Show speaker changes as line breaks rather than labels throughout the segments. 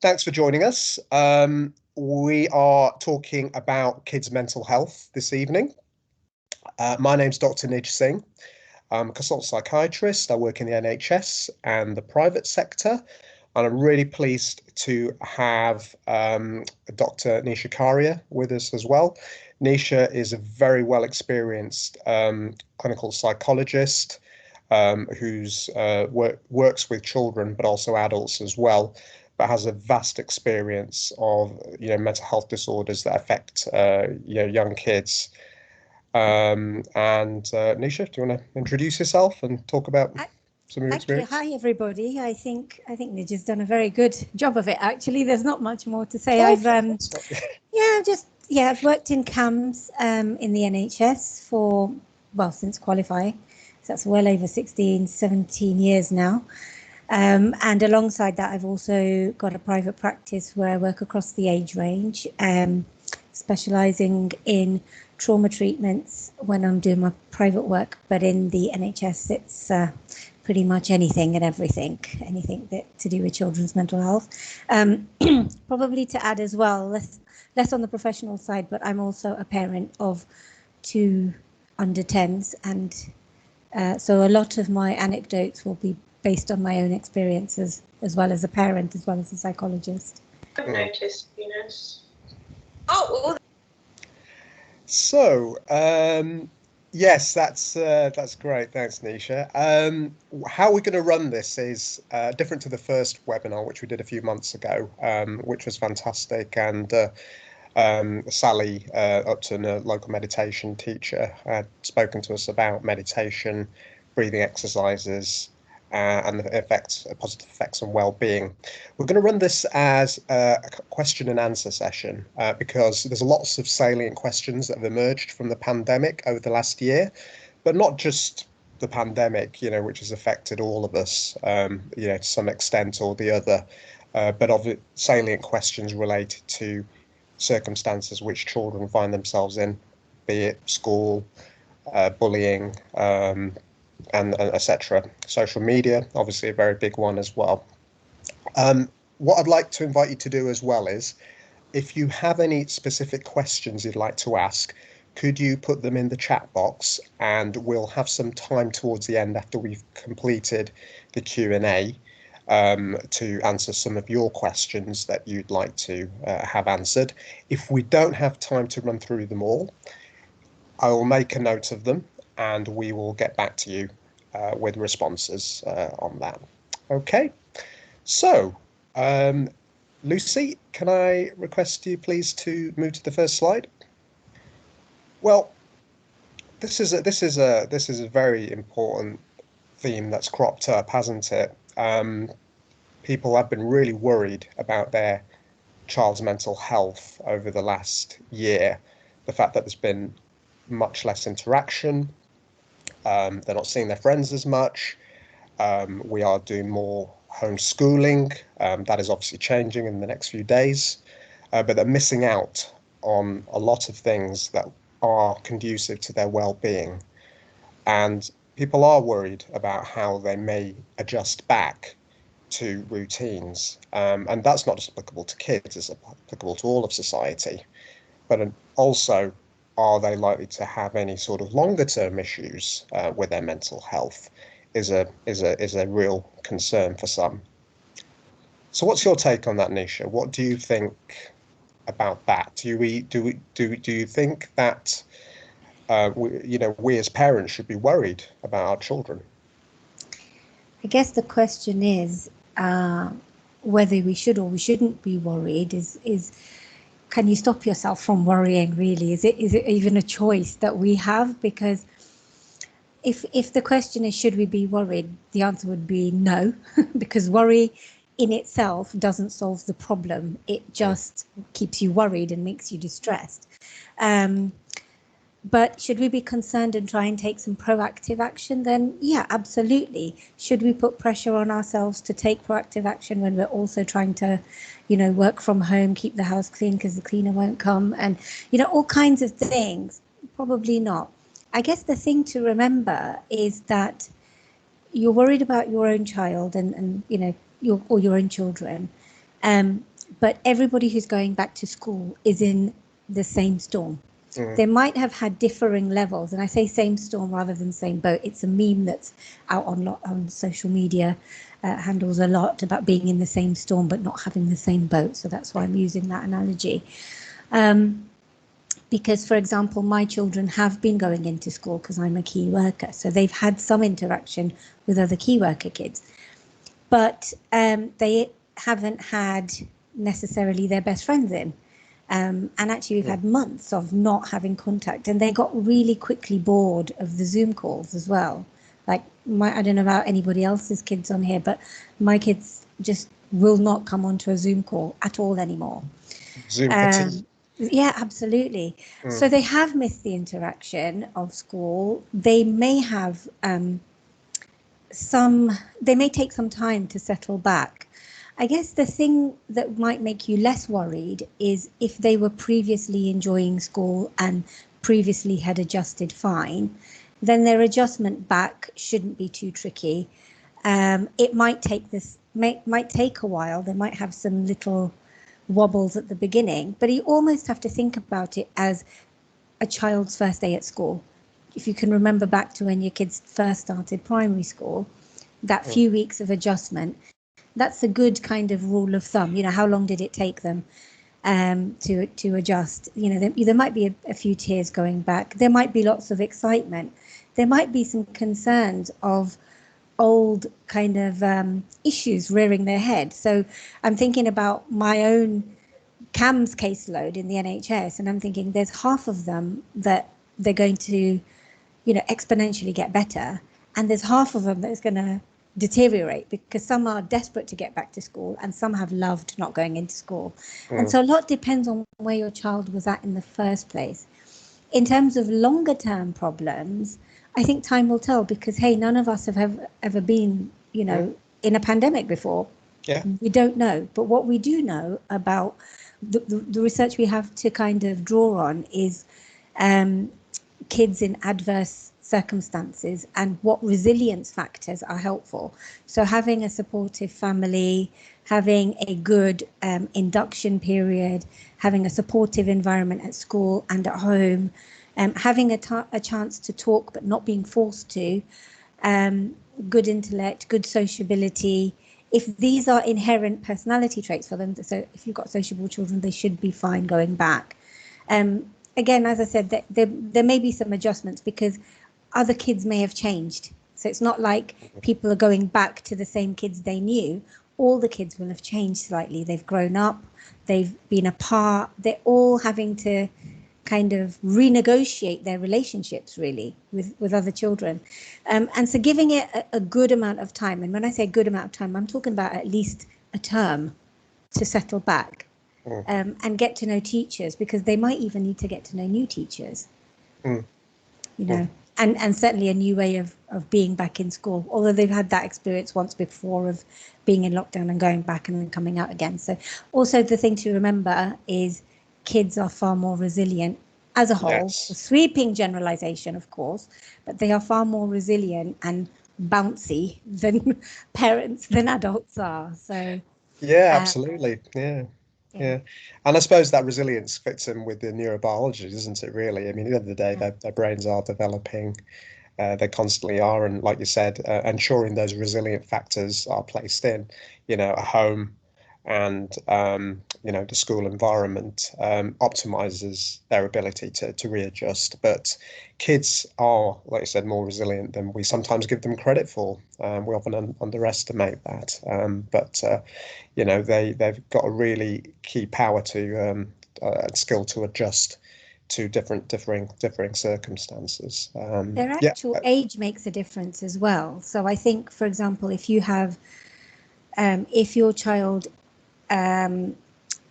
Thanks for joining us. We are talking about kids' mental health this evening. My name's Dr. Nij Singh. I'm a consultant psychiatrist. I work in the NHS and the private sector. And I'm really pleased to have Dr. Nisha Karia with us as well. Nisha is a very well experienced clinical psychologist who's works with children, but also adults as well, but has a vast experience of mental health disorders that affect young kids. And Nisha, do you want to introduce yourself and talk about some of your
Actually,
experience?
hi everybody. I think Nij has done a very good job of it. Actually, there's not much more to say. I've worked in CAMHS in the NHS for since qualifying. So that's well over 16, 17 years now. And alongside that, I've also got a private practice where I work across the age range, specialising in trauma treatments when I'm doing my private work. But in the NHS, it's pretty much anything and everything, anything that to do with children's mental health. Probably to add as well, less on the professional side, but I'm also a parent of 2 under 10s, and so a lot of my anecdotes will be based on my own experiences, as well as a parent, as well as a psychologist.
I've noticed, Venus.
So, yes, that's great. Thanks, Nisha. How we're going to run this is different to the first webinar, which we did a few months ago, which was fantastic. And Sally Upton, a local meditation teacher, had spoken to us about meditation, breathing exercises, and the positive effects on well-being. We're going to run this as a question and answer session because there's lots of salient questions that have emerged from the pandemic over the last year, but not just the pandemic, which has affected all of us, to some extent or the other, but of salient questions related to circumstances which children find themselves in, be it school, bullying, and etc. Social media, obviously a very big one as well. What I'd like to invite you to do as well is, if you have any specific questions you'd like to ask, could you put them in the chat box, and we'll have some time towards the end after we've completed the Q&A to answer some of your questions that you'd like to have answered. If we don't have time to run through them all, I will make a note of them and we will get back to you with responses on that. Okay, so Lucy, can I request you please to move to the first slide? Well, this is a very important theme that's cropped up, hasn't it? People have been really worried about their child's mental health over the last year. The fact that there's been much less interaction, they're not seeing their friends as much. We are doing more homeschooling. That is obviously changing in the next few days, but they're missing out on a lot of things that are conducive to their well-being. And people are worried about how they may adjust back to routines. And that's not just applicable to kids, it's applicable to all of society. But also, are they likely to have any sort of longer term issues with their mental health is a real concern for some. So what's your take on that, Nisha? What do you think about that? Do you think that we as parents should be worried about our children?
I guess the question is whether we should or we shouldn't be worried is can you stop yourself from worrying, really? Is it even a choice that we have? Because if the question is should we be worried, the answer would be no, because worry in itself doesn't solve the problem. It just keeps you worried and makes you distressed. But should we be concerned and try and take some proactive action? Then yeah, absolutely. Should we put pressure on ourselves to take proactive action when we're also trying to, work from home, keep the house clean because the cleaner won't come, and all kinds of things? Probably not. I guess the thing to remember is that you're worried about your own child and your own children, But everybody who's going back to school is in the same storm.
Mm.
They might have had differing levels, and I say same storm rather than same boat. It's a meme that's out on social media handles a lot about being in the same storm but not having the same boat. So that's why I'm using that analogy. Because, for example, my children have been going into school because I'm a key worker. So they've had some interaction with other key worker kids. But they haven't had necessarily their best friends in. And actually, we've had months of not having contact. And they got really quickly bored of the Zoom calls as well. Like, I don't know about anybody else's kids on here, but my kids just will not come onto a Zoom call at all anymore.
Zoom fatigue.
Yeah, absolutely. So they have missed the interaction of school. They may have they may take some time to settle back. I guess the thing that might make you less worried is if they were previously enjoying school and previously had adjusted fine, then their adjustment back shouldn't be too tricky. It might take a while. They might have some little wobbles at the beginning, but you almost have to think about it as a child's first day at school. If you can remember back to when your kids first started primary school, that few weeks of adjustment, that's a good kind of rule of thumb. You know, how long did it take them to adjust? You know, there might be a few tears going back. There might be lots of excitement. There might be some concerns of old kind of issues rearing their head. So I'm thinking about my own CAMS caseload in the NHS, and I'm thinking there's half of them that they're going to, exponentially get better, and there's half of them that's going to deteriorate because some are desperate to get back to school and some have loved not going into school. And so a lot depends on where your child was at in the first place. In terms of longer term problems, I think time will tell because, hey, none of us have ever been, in a pandemic before.
Yeah.
We don't know. But what we do know about the research we have to kind of draw on is kids in adverse circumstances and what resilience factors are helpful. So having a supportive family, having a good induction period, having a supportive environment at school and at home, having a chance to talk but not being forced to, good intellect, good sociability. If these are inherent personality traits for them, so if you've got sociable children, they should be fine going back. Again, as I said, there may be some adjustments because other kids may have changed. So it's not like people are going back to the same kids they knew. All the kids will have changed slightly. They've grown up, they've been apart. They're all having to kind of renegotiate their relationships really with other children. And so giving it a good amount of time. And when I say a good amount of time, I'm talking about at least a term to settle back and get to know teachers, because they might even need to get to know new teachers, and certainly a new way of being back in school, although they've had that experience once before of being in lockdown and going back and then coming out again. So also the thing to remember is kids are far more resilient as a whole.
Yes.
A sweeping generalization, of course, but they are far more resilient and bouncy than adults are. So
yeah, absolutely. Yeah. And I suppose that resilience fits in with the neurobiology, doesn't it, really? I mean, at the end of the day, their brains are developing. They constantly are. And like you said, ensuring those resilient factors are placed in, a home and, the school environment optimizes their ability to readjust. But kids are, like you said, more resilient than we sometimes give them credit for. We often underestimate that. But they've got a really key power to skill to adjust to differing circumstances.
Their actual age makes a difference as well. So I think, for example, if you have, if your child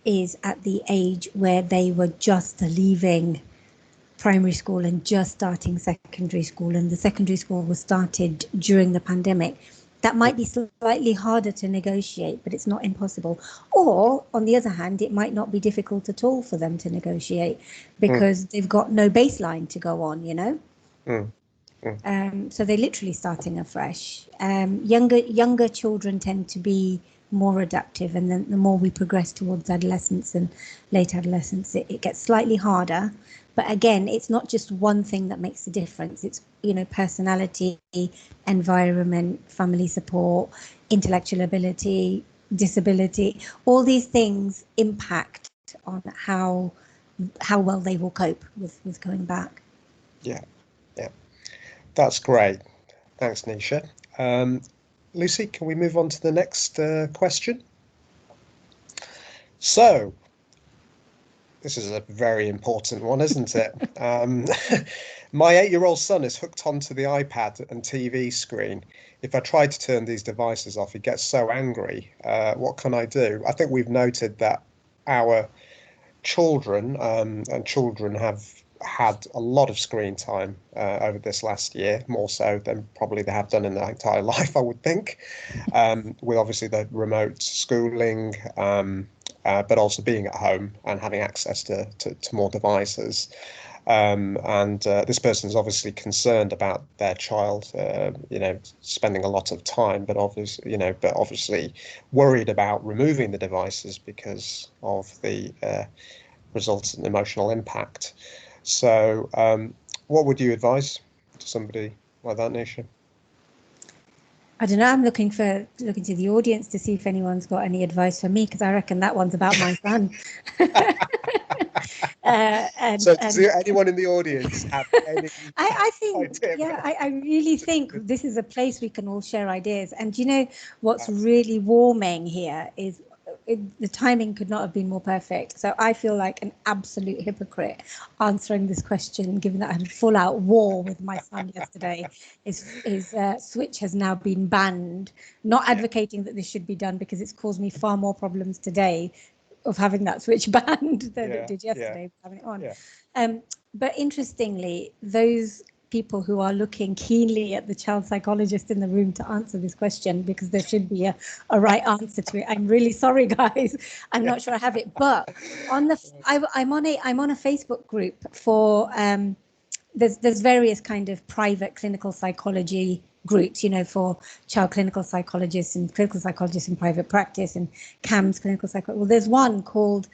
is at the age where they were just leaving primary school and just starting secondary school, and the secondary school was started during the pandemic, that might be slightly harder to negotiate, but it's not impossible. Or on the other hand, it might not be difficult at all for them to negotiate because they've got no baseline to go on, So they're literally starting afresh. Younger children tend to be more adaptive. And then the more we progress towards adolescence and late adolescence, it gets slightly harder. But again, it's not just one thing that makes a difference. It's, personality, environment, family support, intellectual ability, disability. All these things impact on how well they will cope with going back.
Yeah. That's great. Thanks, Nisha. Lucy, can we move on to the next question? So, this is a very important one, isn't it? My 8-year-old son is hooked onto the iPad and TV screen. If I try to turn these devices off, he gets so angry. What can I do? I think we've noted that our children and children have had a lot of screen time over this last year, more so than probably they have done in their entire life, I would think, with obviously the remote schooling, but also being at home and having access to more devices. This person is obviously concerned about their child, spending a lot of time, but obviously worried about removing the devices because of the resultant emotional impact. So, what would you advise to somebody like that, Nisha?
I don't know. I'm looking to the audience to see if anyone's got any advice for me, because I reckon that one's about my son.
Does anyone in the audience have any?
I think, I really think this is a place we can all share ideas. And what's really warming here is the timing could not have been more perfect. So I feel like an absolute hypocrite answering this question, given that I had a full-out war with my son yesterday. His Switch has now been banned. Not advocating that this should be done, because it's caused me far more problems today of having that Switch banned than it did yesterday, having it on. But interestingly, those people who are looking keenly at the child psychologist in the room to answer this question, because there should be a right answer to it. I'm really sorry, guys. I'm not sure I have it, but I'm on a Facebook group for there's various kind of private clinical psychology groups, for child clinical psychologists and clinical psychologists in private practice and CAMS clinical psychology. Well, there's one called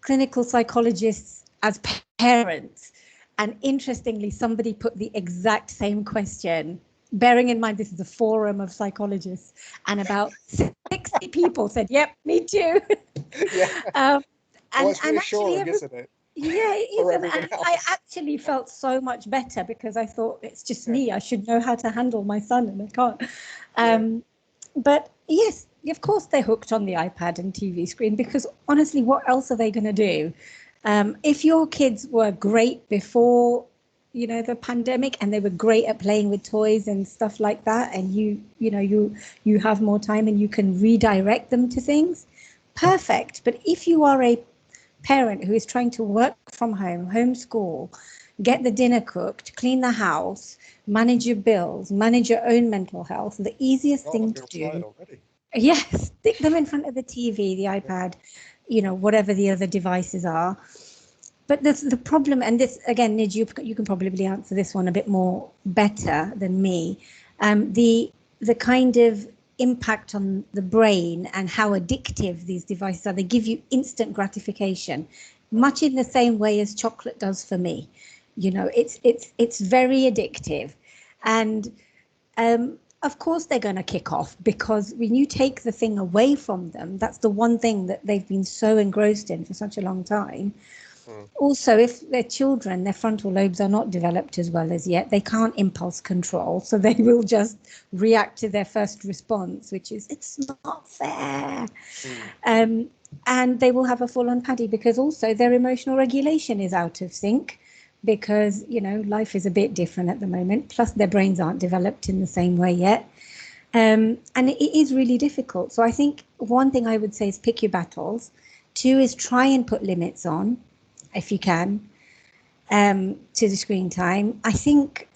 Clinical Psychologists as Parents. And interestingly, somebody put the exact same question, bearing in mind this is a forum of psychologists, and about 60 people said, yep, me too.
Well, it's reassuring,
actually,
isn't it?
Yeah, it is. And I actually felt so much better, because I thought, it's just me. I should know how to handle my son, and I can't. But yes, of course they're hooked on the iPad and TV screen, because honestly, what else are they going to do? If your kids were great before, the pandemic, and they were great at playing with toys and stuff like that, and you have more time and you can redirect them to things, perfect. But if you are a parent who is trying to work from home, homeschool, get the dinner cooked, clean the house, manage your bills, manage your own mental health, the easiest thing to do, stick them in front of the TV, the iPad, whatever the other devices are. But the problem, and this again, Nij, you can probably answer this one a bit more better than me. The kind of impact on the brain and how addictive these devices are. They give you instant gratification, much in the same way as chocolate does for me. It's very addictive, and of course they're going to kick off, because when you take the thing away from them, that's the one thing that they've been so engrossed in for such a long time. Also, if they're children, their frontal lobes are not developed as well as yet. They can't impulse control, so they will just react to their first response, which is, it's not fair. And they will have a full-on paddy, because also their emotional regulation is out of sync, because life is a bit different at the moment, plus their brains aren't developed in the same way yet. And it is really difficult. So I think one thing I would say is pick your battles. 2 is try and put limits on, if you can, to the screen time. I think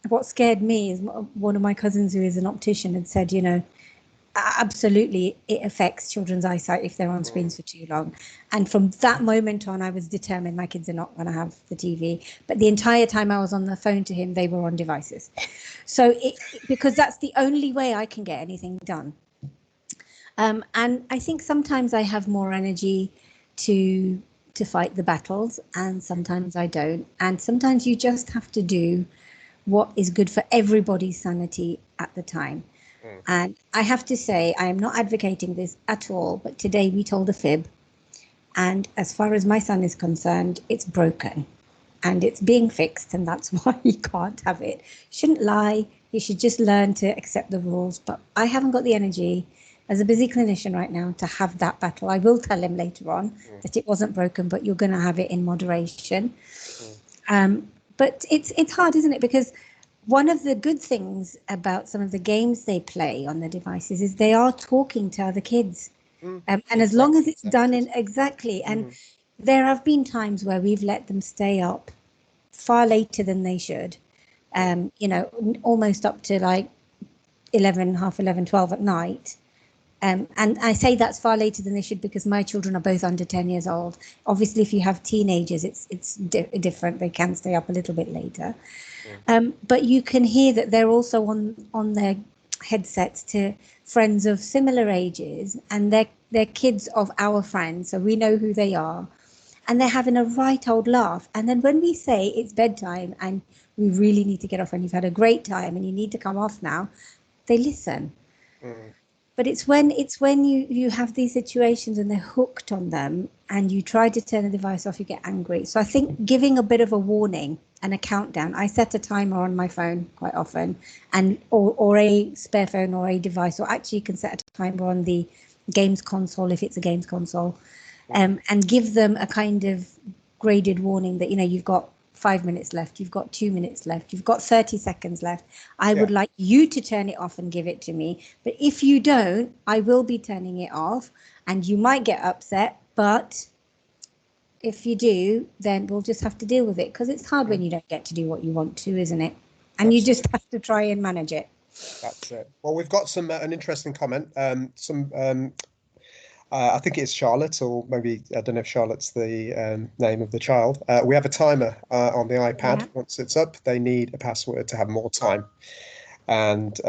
what scared me is one of my cousins, who is an optician, had said, absolutely it affects children's eyesight if they're on screens for too long. And from that moment on, I was determined my kids are not going to have the TV. But the entire time I was on the phone to him, they were on devices. So because that's the only way I can get anything done. And I think sometimes I have more energy to fight the battles, and sometimes I don't. And sometimes you just have to do what is good for everybody's sanity at the time. And I have to say, I am not advocating this at all, but today we told a fib. And as far as my son is concerned, it's broken and it's being fixed, and that's why you can't have it. Shouldn't lie. You should just learn to accept the rules. But I haven't got the energy as a busy clinician right now to have that battle. I will tell him later on that it wasn't broken, but you're going to have it in moderation. But it's hard, isn't it? Because one of the good things about some of the games they play on the devices is they are talking to other kids. And as long as it's done in exactly, and there have been times where we've let them stay up far later than they should, you know, almost up to like 11, half 11, 12 at night. And I say that's far later than they should because my children are both under 10 years old. Obviously, if you have teenagers, it's different. They can stay up a little bit later. But you can hear that they're also on their headsets to friends of similar ages, and they're kids of our friends, so we know who they are, and they're having a right old laugh. And then when we say it's bedtime and we really need to get off and you've had a great time and you need to come off now, they listen. But it's when you have these situations and they're hooked on them and you try to turn the device off, you get angry. So I think giving a bit of a warning and a countdown. I set a timer on my phone quite often, and or a spare phone or a device, or actually you can set a timer on the games console if it's a games console, and give them a kind of graded warning that, you know, you've got 5 minutes left, you've got 2 minutes left, you've got 30 seconds left. I would like you to turn it off and give it to me. But if you don't, I will be turning it off and you might get upset. But if you do, then we'll just have to deal with it, because it's hard when you don't get to do what you want to, isn't it? And you just have to try and manage it.
That's it. Well, we've got an interesting comment. I think it's Charlotte, or maybe, I don't know if Charlotte's the name of the child. We have a timer on the iPad. Yeah. Once it's up, they need a password to have more time. And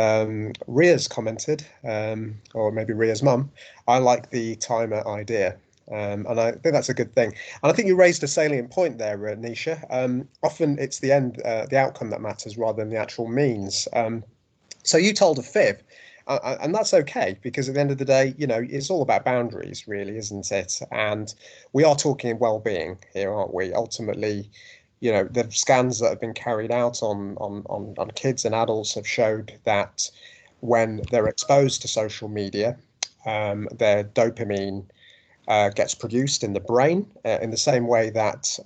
Ria's commented, or maybe Ria's mum, I like the timer idea. And I think that's a good thing. And I think you raised a salient point there, Nisha. Often it's the end, the outcome that matters rather than the actual means. So you told a fib. And that's okay, because at the end of the day, you know, it's all about boundaries, really, isn't it? And we are talking well-being here, aren't we? Ultimately, you know, the scans that have been carried out on kids and adults have showed that when they're exposed to social media, their dopamine gets produced in the brain in the same way that,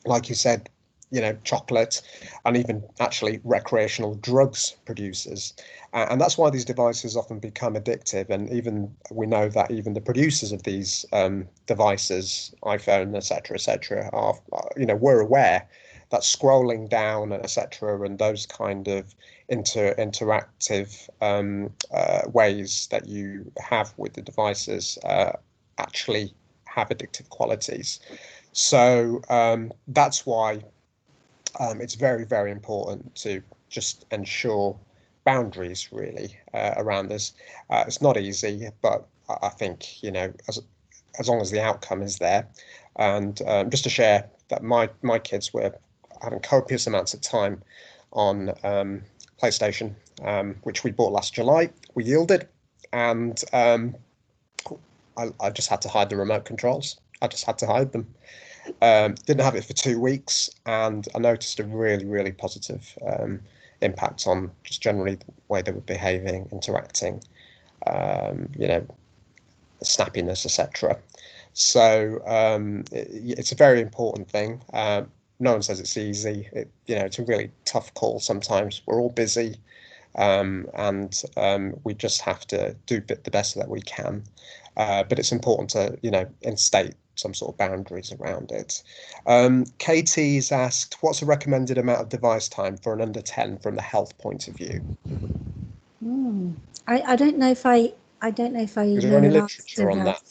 like you said, you know, chocolate and even actually recreational drugs produces. And that's why these devices often become addictive. And even we know that even the producers of these devices, iPhone, et cetera, are, you know, we're aware that scrolling down, et cetera, and those kind of interactive ways that you have with the devices actually have addictive qualities. So that's why it's very, very important to just ensure boundaries, really, around this. It's not easy, but I think, you know, as long as the outcome is there. And just to share that my kids were having copious amounts of time on PlayStation, which we bought last July. We yielded, and I just had to hide the remote controls. I just had to hide them. Didn't have it for 2 weeks, and I noticed a really, really positive impact on just generally the way they were behaving, interacting, you know, snappiness, etc. So it's a very important thing. No one says it's easy. You know, it's a really tough call sometimes. We're all busy, and we just have to do the best that we can. But it's important to, you know, instate some sort of boundaries around it. Katie's asked, what's a recommended amount of device time for an under 10 from the health point of view?
I don't know if I
Is there any literature on that?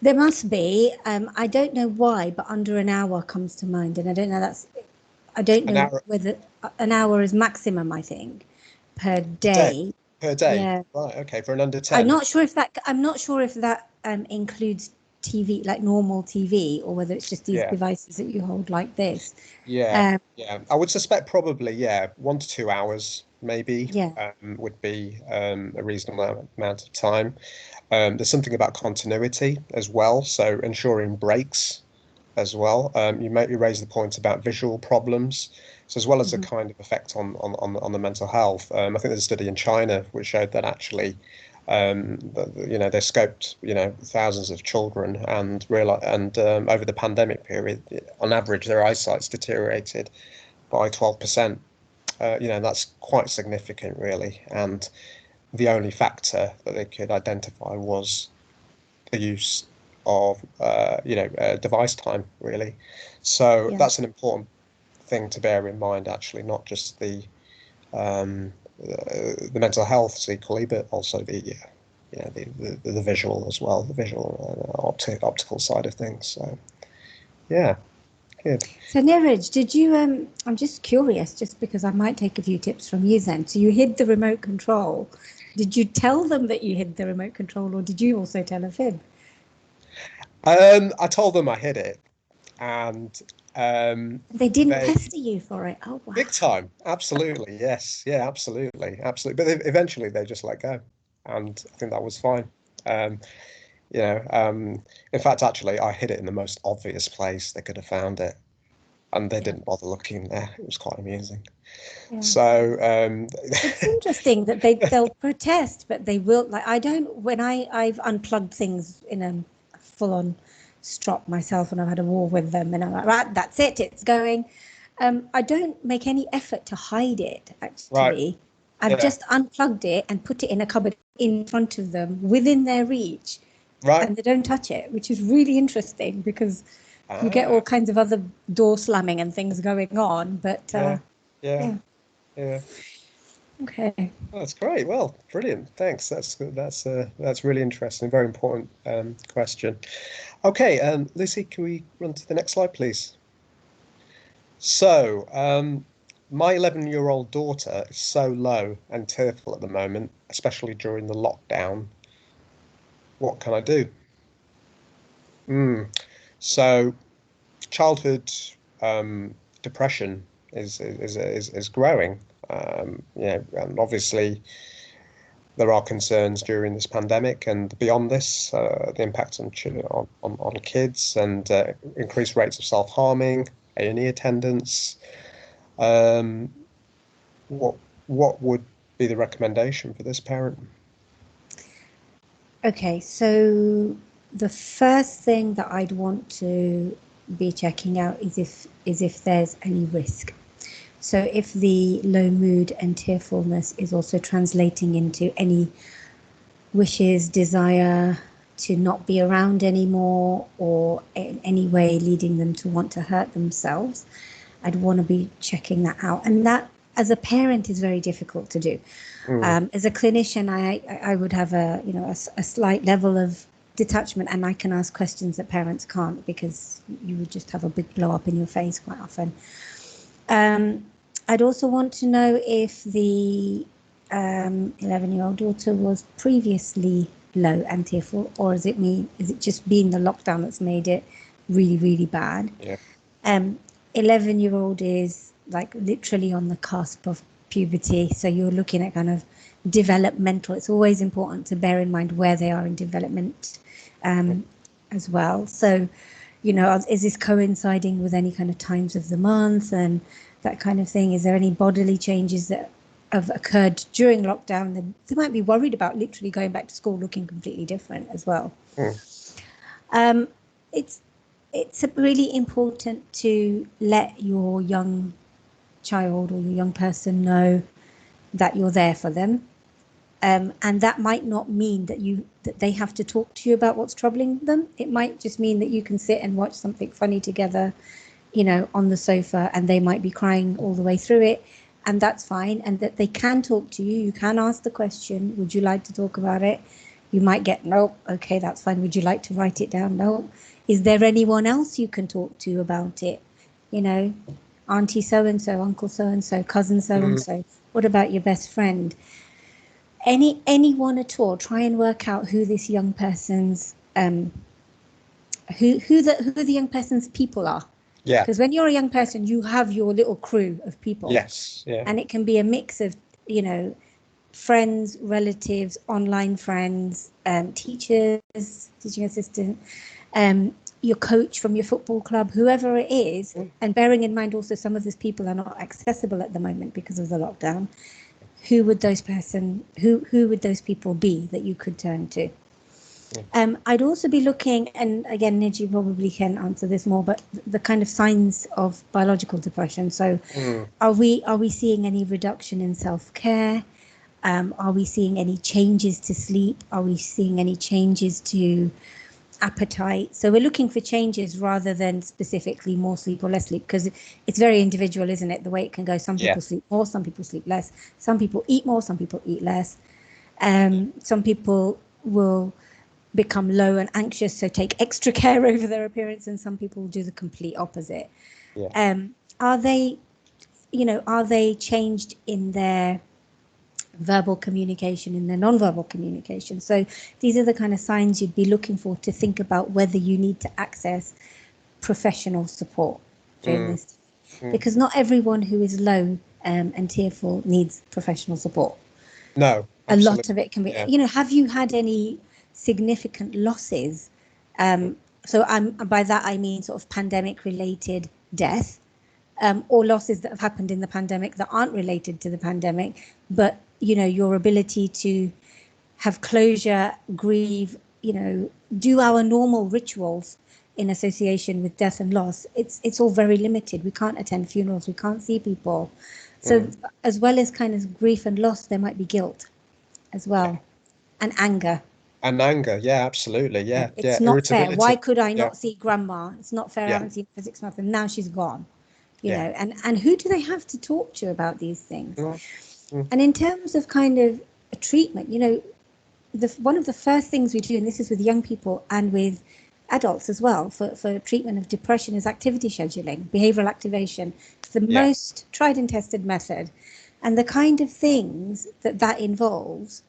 There must be. I don't know why, but under an hour comes to mind, and I don't know whether an hour is maximum, I think, per day.
per day.
Yeah.
Right. Okay. For an under 10.
I'm not sure if that includes TV, like normal TV, or whether it's just these
Yeah.
devices that you hold like this.
Yeah. Yeah. I would suspect probably, yeah, 1 to 2 hours maybe
Yeah.
would be a reasonable amount of time. There's something about continuity as well, so ensuring breaks as well. You raise the point about visual problems, so as well as the
Mhm.
kind of effect on the mental health. I think there's a study in China which showed that actually, they scoped thousands of children and realized, and over the pandemic period, on average, their eyesight's deteriorated by 12%. That's quite significant, really, and the only factor that they could identify was the use of device time, really. So
Yeah.
that's an important thing to bear in mind, actually, not just um, the mental health equally, but also the visual as well, the visual optical side of things. So yeah, good.
So Neeraj, did you? I'm just curious, just because I might take a few tips from you then. So you hid the remote control. Did you tell them that you hid the remote control, or did you also tell a fib?
I told them I hid it, and
They didn't
they
pester you for it. Oh wow.
big time, absolutely, yes, yeah, absolutely. But eventually they just let go, and I think that was fine. Um, you know, um, in fact, actually, I hid it in the most obvious place they could have found it, and they
Yeah.
didn't bother looking there. It was quite amusing.
Yeah.
So
It's interesting that they'll protest, but they will, like, I don't, when I've unplugged things in a full on strop myself and I've had a war with them and I'm like, right, that's it, it's going. I don't make any effort to hide it,
right,
actually. I've
yeah,
just unplugged it and put it in a cupboard in front of them within their reach,
right,
and they don't touch it, which is really interesting because you get all
ah,
kinds of other door slamming and things going on. But
yeah, yeah,
yeah,
yeah.
okay.
Oh, that's great. Well, brilliant. Thanks. That's really interesting. Very important question. Okay, Lucy, can we run to the next slide, please? So, my 11-year-old daughter is so low and tearful at the moment, especially during the lockdown. What can I do? Mm. So, childhood depression is growing. And obviously there are concerns during this pandemic and beyond this, the impact on kids and increased rates of self-harming, A&E attendance. Um, what what would be the recommendation for this parent?
Okay, so the first thing that I'd want to be checking out is if there's any risk. So if the low mood and tearfulness is also translating into any wishes, desire to not be around anymore, or in any way leading them to want to hurt themselves, I'd want to be checking that out. And that, as a parent, is very difficult to do.
Mm,
As a clinician, I would have a slight level of detachment, and I can ask questions that parents can't, because you would just have a big blow up in your face quite often. I'd also want to know if the 11-year-old daughter was previously low and tearful, or is it just been the lockdown that's made it really, really bad?
yeah.
11-year-old is like literally on the cusp of puberty, so you're looking at kind of developmental. It's always important to bear in mind where they are in development, as well. So, is this coinciding with any kind of times of the month and that kind of thing? Is there any bodily changes that have occurred during lockdown that they might be worried about literally going back to school looking completely different as well?
Mm,
Um, it's it's really important to let your young child or your young person know that you're there for them. And that might not mean that they have to talk to you about what's troubling them. It might just mean that you can sit and watch something funny together, on the sofa, and they might be crying all the way through it, and that's fine. And that they can talk to you. You can ask the question, would you like to talk about it? You might get, nope, okay, that's fine. Would you like to write it down? No. Is there anyone else you can talk to about it? Auntie so and so, uncle so and so, cousin so and
mm,
so. What about your best friend? anyone at all, try and work out who this young person's who the young person's people are.
Yeah.
Because when you're a young person, you have your little crew of people.
Yes. Yeah.
And it can be a mix of, you know, friends, relatives, online friends, teachers, teaching assistant, your coach from your football club, whoever it is. And bearing in mind also some of these people are not accessible at the moment because of the lockdown. Who would those people be that you could turn to? I'd also be looking, and again, Nij, probably can answer this more, but the kind of signs of biological depression. So are we seeing any reduction in self-care? Are we seeing any changes to sleep? Are we seeing any changes to appetite? So we're looking for changes rather than specifically more sleep or less sleep, because it's very individual, isn't it? The way it can go. Some people sleep more, some people sleep less. Some people eat more, some people eat less. Some people will become low and anxious, so take extra care over their appearance, and some people do the complete opposite. Are they changed in their verbal communication, in their non-verbal communication? So these are the kind of signs you'd be looking for to think about whether you need to access professional support during this, because not everyone who is low and tearful needs professional support.
No,
absolutely. A lot of it can be, have you had any significant losses? So by that I mean sort of pandemic related death, or losses that have happened in the pandemic that aren't related to the pandemic, but your ability to have closure, grieve, do our normal rituals in association with death and loss. It's all very limited. We can't attend funerals, we can't see people. So as well as kind of grief and loss, there might be guilt as well, and anger.
And anger, absolutely,
It's not fair. Why could I not see grandma? It's not fair. I haven't seen her for 6 months, and now she's gone. And who do they have to talk to about these things? And in terms of kind of a treatment, one of the first things we do, and this is with young people and with adults as well, for treatment of depression, is activity scheduling, behavioral activation. It's the most tried and tested method, and the kind of things that involves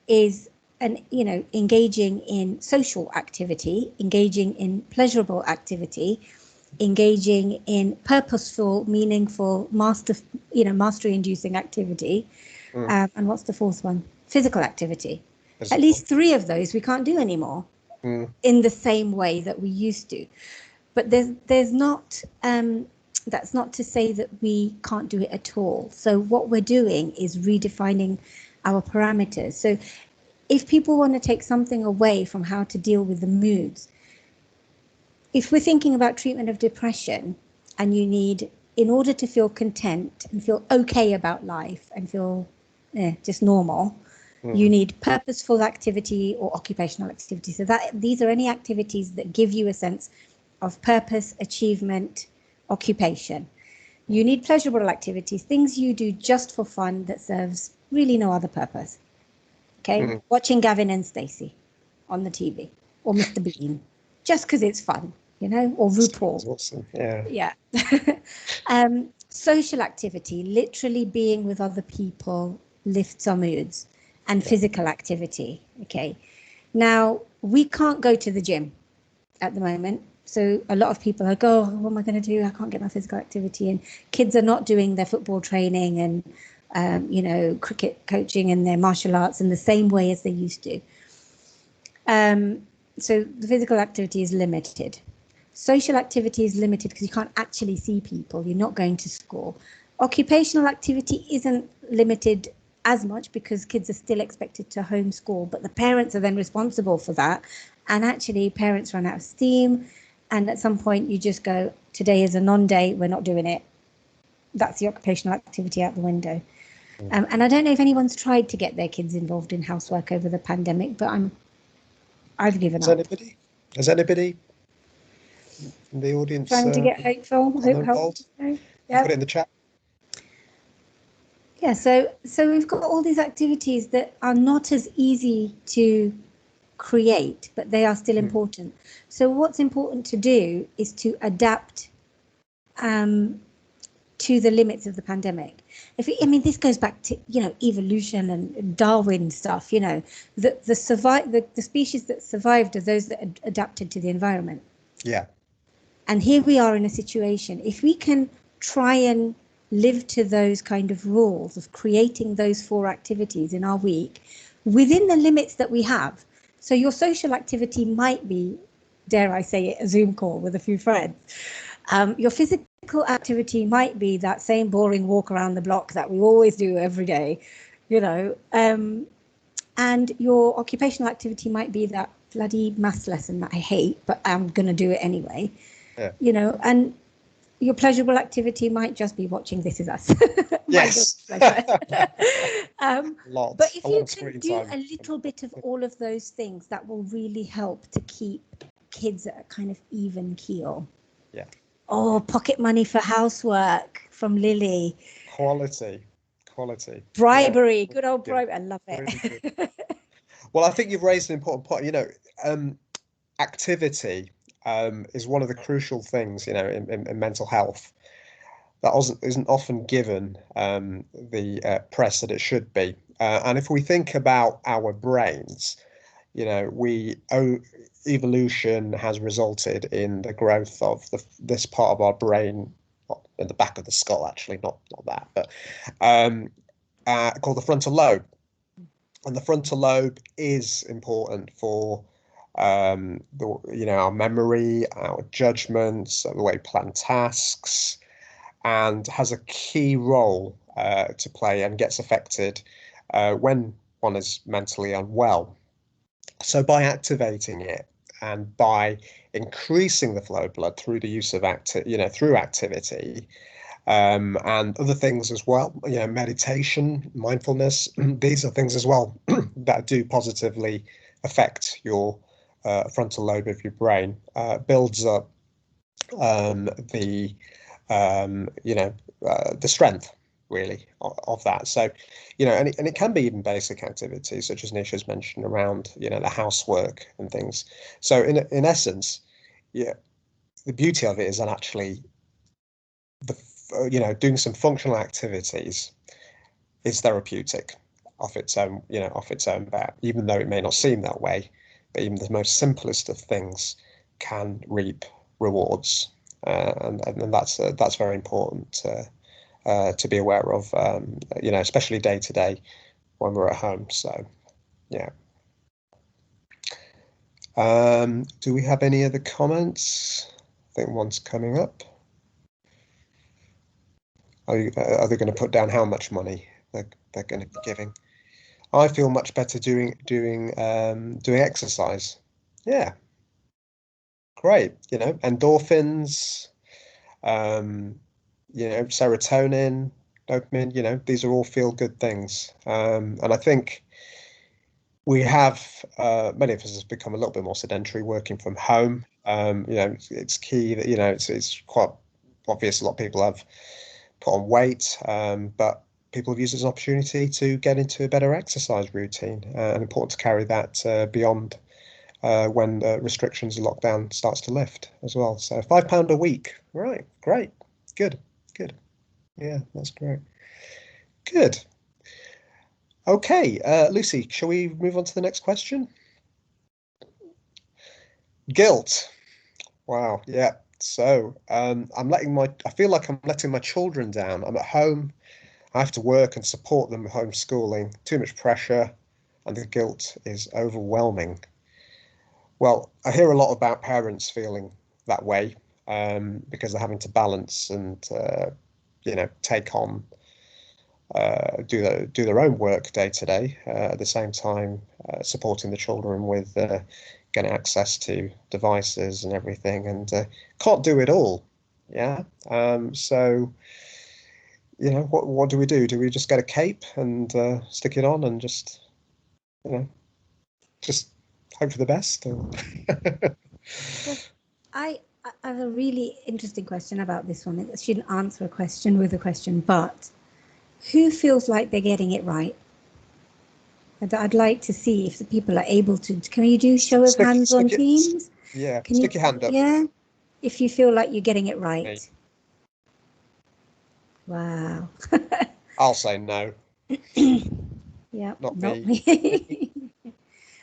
is engaging in social activity, engaging in pleasurable activity, engaging in purposeful, meaningful, mastery-inducing activity, and what's the fourth one? Physical activity. At least 3 of those we can't do anymore in the same way that we used to. But there's not. That's not to say that we can't do it at all. So what we're doing is redefining our parameters. So if people want to take something away from how to deal with the moods, if we're thinking about treatment of depression, and you need, in order to feel content and feel okay about life and feel just normal, you need purposeful activity or occupational activity. So these are any activities that give you a sense of purpose, achievement, occupation. You need pleasurable activities, things you do just for fun that serves really no other purpose. Okay, watching Gavin and Stacey on the TV, or Mr. Bean, just because it's fun, or RuPaul.
Awesome.
Social activity, literally being with other people, lifts our moods, and physical activity. Okay, now we can't go to the gym at the moment. So a lot of people are go, what am I going to do? I can't get my physical activity. And kids are not doing their football training and cricket coaching and their martial arts in the same way as they used to. So the physical activity is limited. Social activity is limited because you can't actually see people. You're not going to school. Occupational activity isn't limited as much because kids are still expected to homeschool, but the parents are then responsible for that. And actually parents run out of steam. And at some point you just go, today is a non-day, we're not doing it. That's the occupational activity out the window. And I don't know if anyone's tried to get their kids involved in housework over the pandemic, but I've given up.
Has anybody in the audience
trying to get hopeful?
Put it in the chat.
Yeah, so we've got all these activities that are not as easy to create, but they are still important. So what's important to do is to adapt to the limits of the pandemic. I mean, this goes back to, evolution and Darwin stuff. The species that survived are those that adapted to the environment.
Yeah.
And here we are in a situation, if we can try and live to those kind of rules of creating those 4 activities in our week within the limits that we have. So your social activity might be, dare I say it, a Zoom call with a few friends. Your physical activity might be that same boring walk around the block that we always do every day, and your occupational activity might be that bloody maths lesson that I hate, but I'm going to do it anyway.
Yeah.
And your pleasurable activity might just be watching This Is Us.
Yes.
But if you can do
time.
a little bit of all of those things, that will really help to keep kids at a kind of even keel.
Yeah.
Oh, pocket money for housework from Lily.
Quality.
Bribery.
Yeah.
Good old bribery. I love it.
Really. Well, I think you've raised an important point. Activity is one of the crucial things, in mental health that isn't often given the press that it should be. And if we think about our brains, evolution has resulted in the growth of this part of our brain, in the back of the skull, actually, not that, but called the frontal lobe. And the frontal lobe is important for our memory, our judgments, the way we plan tasks, and has a key role to play and gets affected when one is mentally unwell. So by activating it and by increasing the flow of blood through the use of through activity, and other things as well, meditation, mindfulness, these are things as well that do positively affect your frontal lobe of your brain, builds up the strength really of that. So, and it can be even basic activities such as Nisha's mentioned around, the housework and things. So in essence, the beauty of it is that actually doing some functional activities is therapeutic off its own bat, even though it may not seem that way. But even the most simplest of things can reap rewards, and that's very important to be aware of, especially day to day when we're at home. So, yeah. Do we have any other comments? I think one's coming up. Are they going to put down how much money they're going to be giving? I feel much better doing exercise. Yeah, great. Endorphins, serotonin, dopamine. These are all feel good things. And I think we have many of us have become a little bit more sedentary, working from home. It's key that it's quite obvious a lot of people have put on weight, but people have used it as an opportunity to get into a better exercise routine, and important to carry that beyond when restrictions and lockdown starts to lift as well. So £5 a week, right? Great, good. Yeah, that's great. Good. Okay, Lucy, shall we move on to the next question? Guilt. Wow, yeah. So I feel like I'm letting my children down. I'm at home. I have to work and support them with homeschooling. Too much pressure, and the guilt is overwhelming. Well, I hear a lot about parents feeling that way because they're having to balance and take on do their own work day to day, at the same time supporting the children with getting access to devices and everything, and can't do it all. Yeah. So what do we do? Do we just get a cape and stick it on and just hope for the best? Or
I have a really interesting question about this one. I shouldn't answer a question with a question, but who feels like they're getting it right? I'd like to see if the people are able to. Can you do show of hands on Teams?
Yeah, stick your hand up.
Yeah, if you feel like you're getting it right. Wow.
I'll say no.
Yeah,
Not
not
me.
me.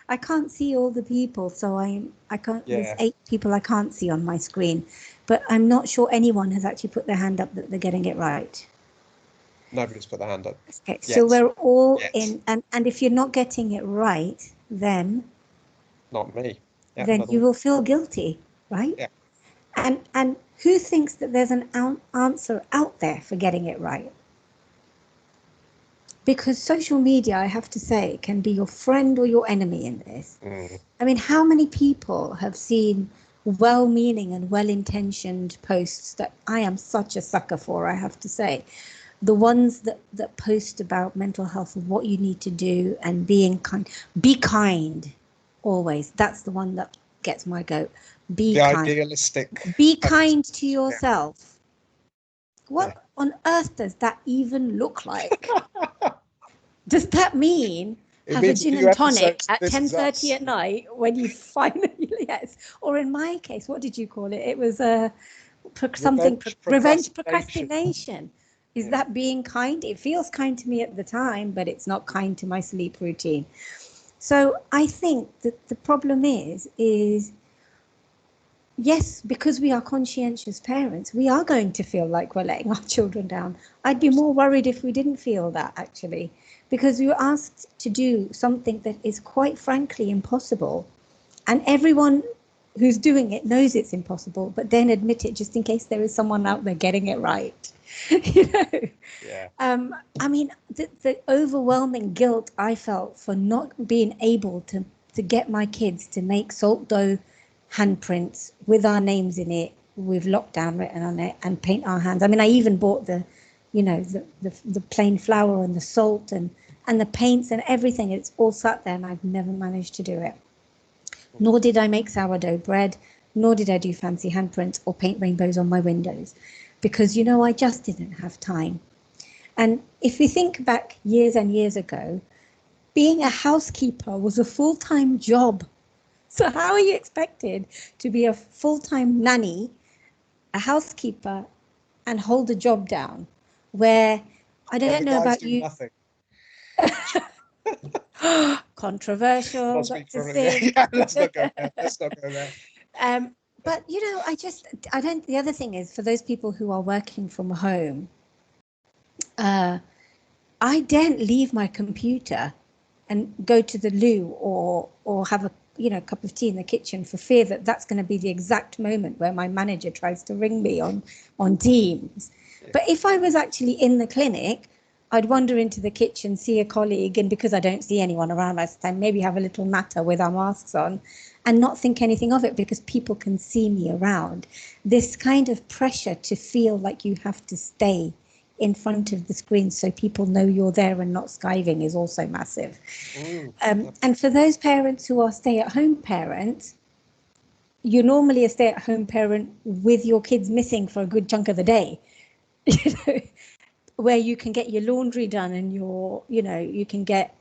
I can't see all the people, so I can't. There's
Yeah.
8 people I can't see on my screen, but I'm not sure anyone has actually put their hand up that they're getting it right.
Nobody's put their hand up
Okay, so
yet.
we're all
Yet.
in, and if you're not getting it right, then
Not me. Yeah,
then
another
you
one.
will feel guilty, right?
Yeah.
And who thinks that there's an answer out there for getting it right? Because social media, I have to say, can be your friend or your enemy in this.
Mm.
I mean, how many people have seen well-meaning and well-intentioned posts that I am such a sucker for, I have to say. The ones that post about mental health and what you need to do and being kind. Be kind, always. That's the one that gets my goat. Be
The
kind.
idealistic.
Be kind to yourself. What
Yeah.
on earth does that even look like? Does that mean
It
have a
means a
gin
few
and tonic
episodes.
at
This is
10:30
us.
at night when you finally, yes? Or in my case, what did you call it? It was revenge procrastination. Is
Yeah.
that being kind? It feels kind to me at the time, but it's not kind to my sleep routine. So I think that the problem is yes, because we are conscientious parents, we are going to feel like we're letting our children down. I'd be more worried if we didn't feel that, actually, because we were asked to do something that is quite frankly impossible. And everyone who's doing it knows it's impossible, but then admit it just in case there is someone out there getting it right. You know?
Yeah.
I mean, the overwhelming guilt I felt for not being able to get my kids to make salt dough handprints with our names in it, with lockdown written on it, and paint our hands. I mean, I even bought the plain flour and the salt and the paints and everything. It's all sat there, and I've never managed to do it. Nor did I make sourdough bread, nor did I do fancy handprints or paint rainbows on my windows, because I just didn't have time. And if we think back years and years ago, being a housekeeper was a full-time job. So how are you expected to be a full-time nanny, a housekeeper, and hold a job down where I don't know
guys
about
do
you.
nothing.
Controversial, Dr. Singh.
Yeah, let's not go there. Let's not go there.
But I don't. The other thing is, for those people who are working from home, I daren't leave my computer and go to the loo or have a cup of tea in the kitchen for fear that that's going to be the exact moment where my manager tries to ring me on Teams.
Yeah.
But if I was actually in the clinic, I'd wander into the kitchen, see a colleague, and because I don't see anyone around last time, maybe have a little natter with our masks on and not think anything of it because people can see me around. This kind of pressure to feel like you have to stay in front of the screen so people know you're there and not skiving is also massive. And for those parents who are stay-at-home parents, you're normally a stay-at-home parent with your kids missing for a good chunk of the day, where you can get your laundry done and you can get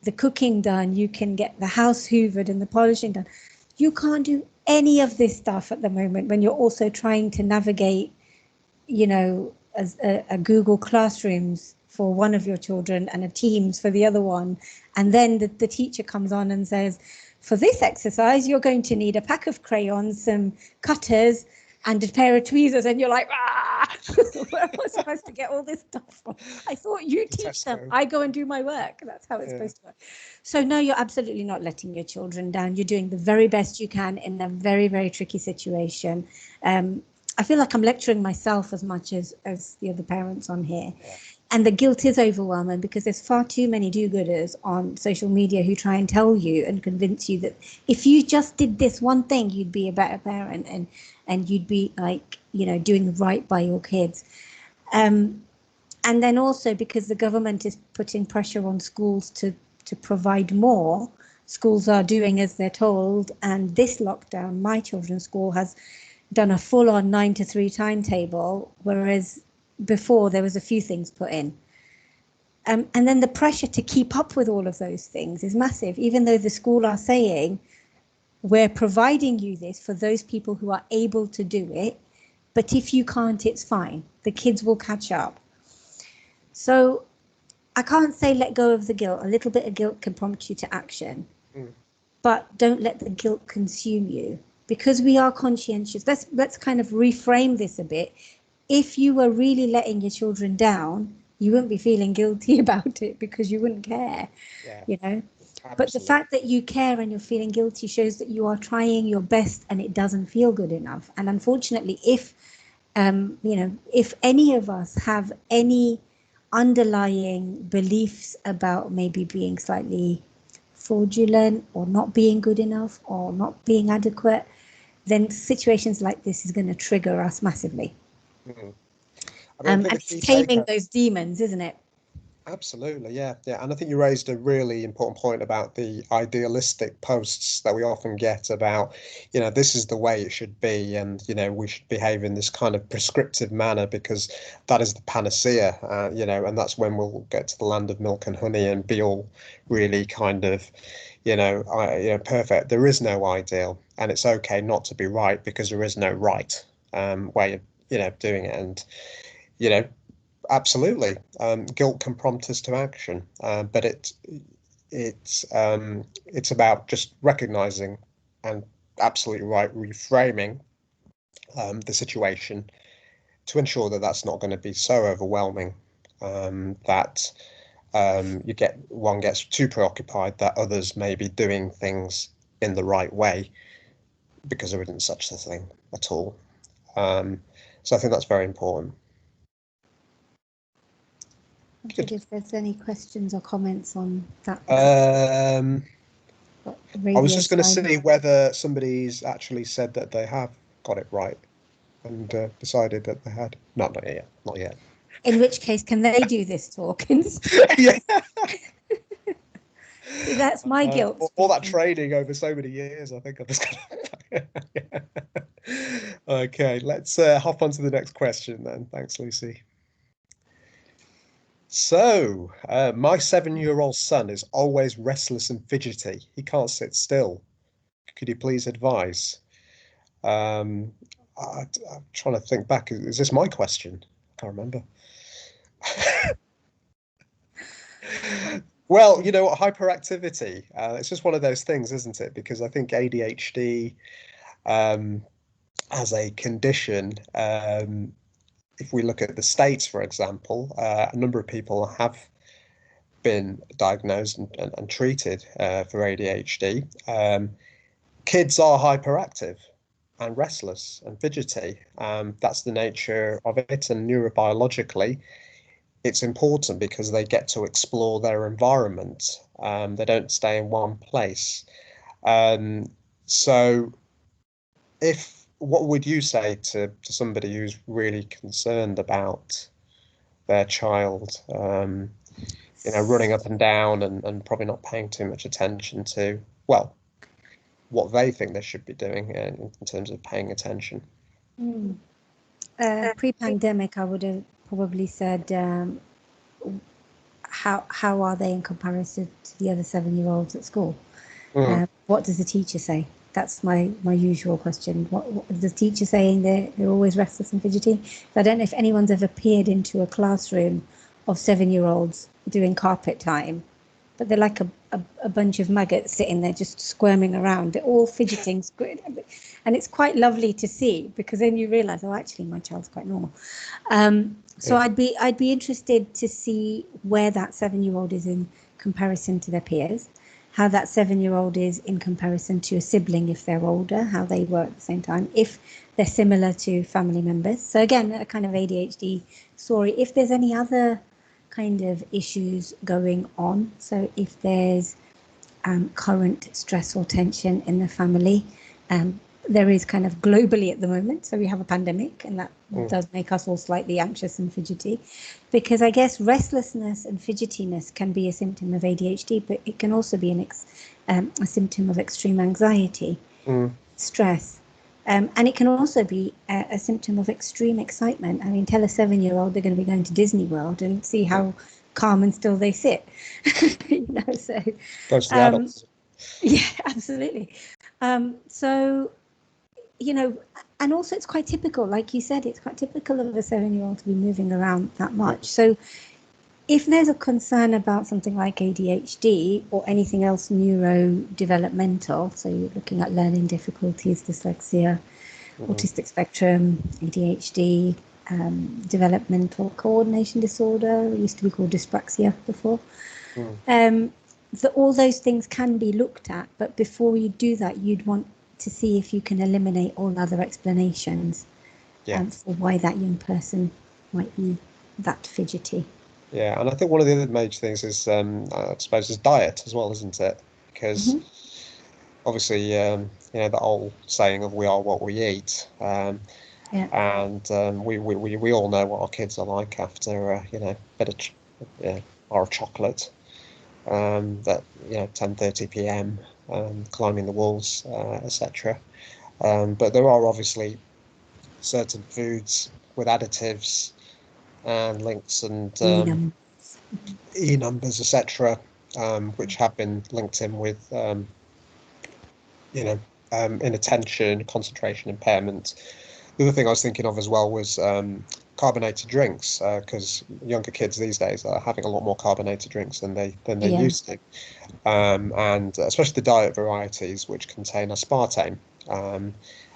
the cooking done, you can get the house hoovered and the polishing done. You can't do any of this stuff at the moment when you're also trying to navigate, as a Google Classrooms for one of your children and a Teams for the other one. And then the teacher comes on and says, for this exercise, you're going to need a pack of crayons, some cutters, and a pair of tweezers. And you're like, where am I supposed to get all this stuff from? I thought you teach them. I go and do my work. That's how it's supposed to work. So no, you're absolutely not letting your children down. You're doing the very best you can in a very, very tricky situation. I feel like I'm lecturing myself as much as the other parents on here. Yeah. And the guilt is overwhelming because there's far too many do-gooders on social media who try and tell you and convince you that if you just did this one thing, you'd be a better parent and you'd be doing right by your kids. And then also because the government is putting pressure on schools to provide more, schools are doing as they're told. And this lockdown, my children's school has done a full-on 9 to 3 timetable, whereas before there was a few things put in. And then the pressure to keep up with all of those things is massive, even though the school are saying, we're providing you this for those people who are able to do it, but if you can't, it's fine. The kids will catch up. So I can't say let go of the guilt. A little bit of guilt can prompt you to action, but don't let the guilt consume you, because we are conscientious. Let's kind of reframe this a bit. If you were really letting your children down, you wouldn't be feeling guilty about it because you wouldn't care, you know.
Absolutely.
But the fact that you care and you're feeling guilty shows that you are trying your best and it doesn't feel good enough. And unfortunately, if if any of us have any underlying beliefs about maybe being slightly fraudulent or not being good enough or not being adequate, then situations like this is going to trigger us massively. And it's taming those demons, isn't it?
Absolutely, yeah. And I think you raised a really important point about the idealistic posts that we often get about, this is the way it should be, and we should behave in this kind of prescriptive manner because that is the panacea, and that's when we'll get to the land of milk and honey and be all really kind of, perfect. There is no ideal, and it's okay not to be right because there is no right way of doing it, and absolutely. Guilt can prompt us to action, but it's about just recognizing and absolutely right, reframing the situation to ensure that that's not going to be so overwhelming that one gets too preoccupied that others may be doing things in the right way, because there isn't such a thing at all. So I think that's very important.
If there's any questions or comments on that.
I was just going to see whether somebody's actually said that they have got it right and decided that they had. Not yet.
In which case, can they do this talk?
Yeah.
See, that's my guilt.
All that training over so many years, I think I'm just going to... Okay, let's hop on to the next question then. Thanks, Lucy. So, my 7-year-old son is always restless and fidgety. He can't sit still. Could you please advise? I'm trying to think back. Is this my question? I can't remember. Well, hyperactivity. It's just one of those things, isn't it? Because I think ADHD as a condition, if we look at the States, for example, a number of people have been diagnosed and treated for ADHD. Kids are hyperactive and restless and fidgety. That's the nature of it. And neurobiologically, it's important because they get to explore their environment. They don't stay in one place. So what would you say to somebody who's really concerned about their child, running up and down and probably not paying too much attention to, well, what they think they should be doing in terms of paying attention?
Pre-pandemic, I would have probably said, how are they in comparison to the other 7-year-olds at school? What does the teacher say? That's my usual question. What is the teacher saying? They're always restless and fidgety. I don't know if anyone's ever peered into a classroom of 7-year-olds doing carpet time, but they're like a bunch of maggots sitting there just squirming around. They're all fidgeting, and it's quite lovely to see, because then you realise, oh, actually, my child's quite normal. So I'd be interested to see where that 7-year-old is in comparison to their peers, how that 7-year-old is in comparison to a sibling if they're older, how they work at the same time, if they're similar to family members. So again, a kind of ADHD story. If there's any other kind of issues going on, so if there's current stress or tension in the family, there is kind of globally at the moment. So we have a pandemic, and that does make us all slightly anxious and fidgety, because I guess restlessness and fidgetiness can be a symptom of ADHD, but it can also be a symptom of extreme anxiety, stress. And it can also be a symptom of extreme excitement. I mean, tell a 7-year-old they're going to be going to Disney World and see how calm and still they sit. So
goes to the adults.
Yeah, absolutely. So you know, and also it's quite typical, like you said, it's quite typical of a 7-year-old to be moving around that much. So if there's a concern about something like ADHD or anything else neurodevelopmental, so you're looking at learning difficulties, dyslexia, autistic spectrum, ADHD, developmental coordination disorder, it used to be called dyspraxia before. All those things can be looked at, but before you do that, you'd want to see if you can eliminate all other explanations for why that young person might be that fidgety.
Yeah, and I think one of the other major things is, I suppose, is diet as well, isn't it? Because obviously, the old saying of "we are what we eat," and we all know what our kids are like after a bit of bar of chocolate. That 10:30 p.m. Climbing the walls, etc. But there are obviously certain foods with additives and links and E numbers, etc., which have been linked in with inattention, concentration impairment. The other thing I was thinking of as well was carbonated drinks, because younger kids these days are having a lot more carbonated drinks than they used to, and especially the diet varieties which contain aspartame.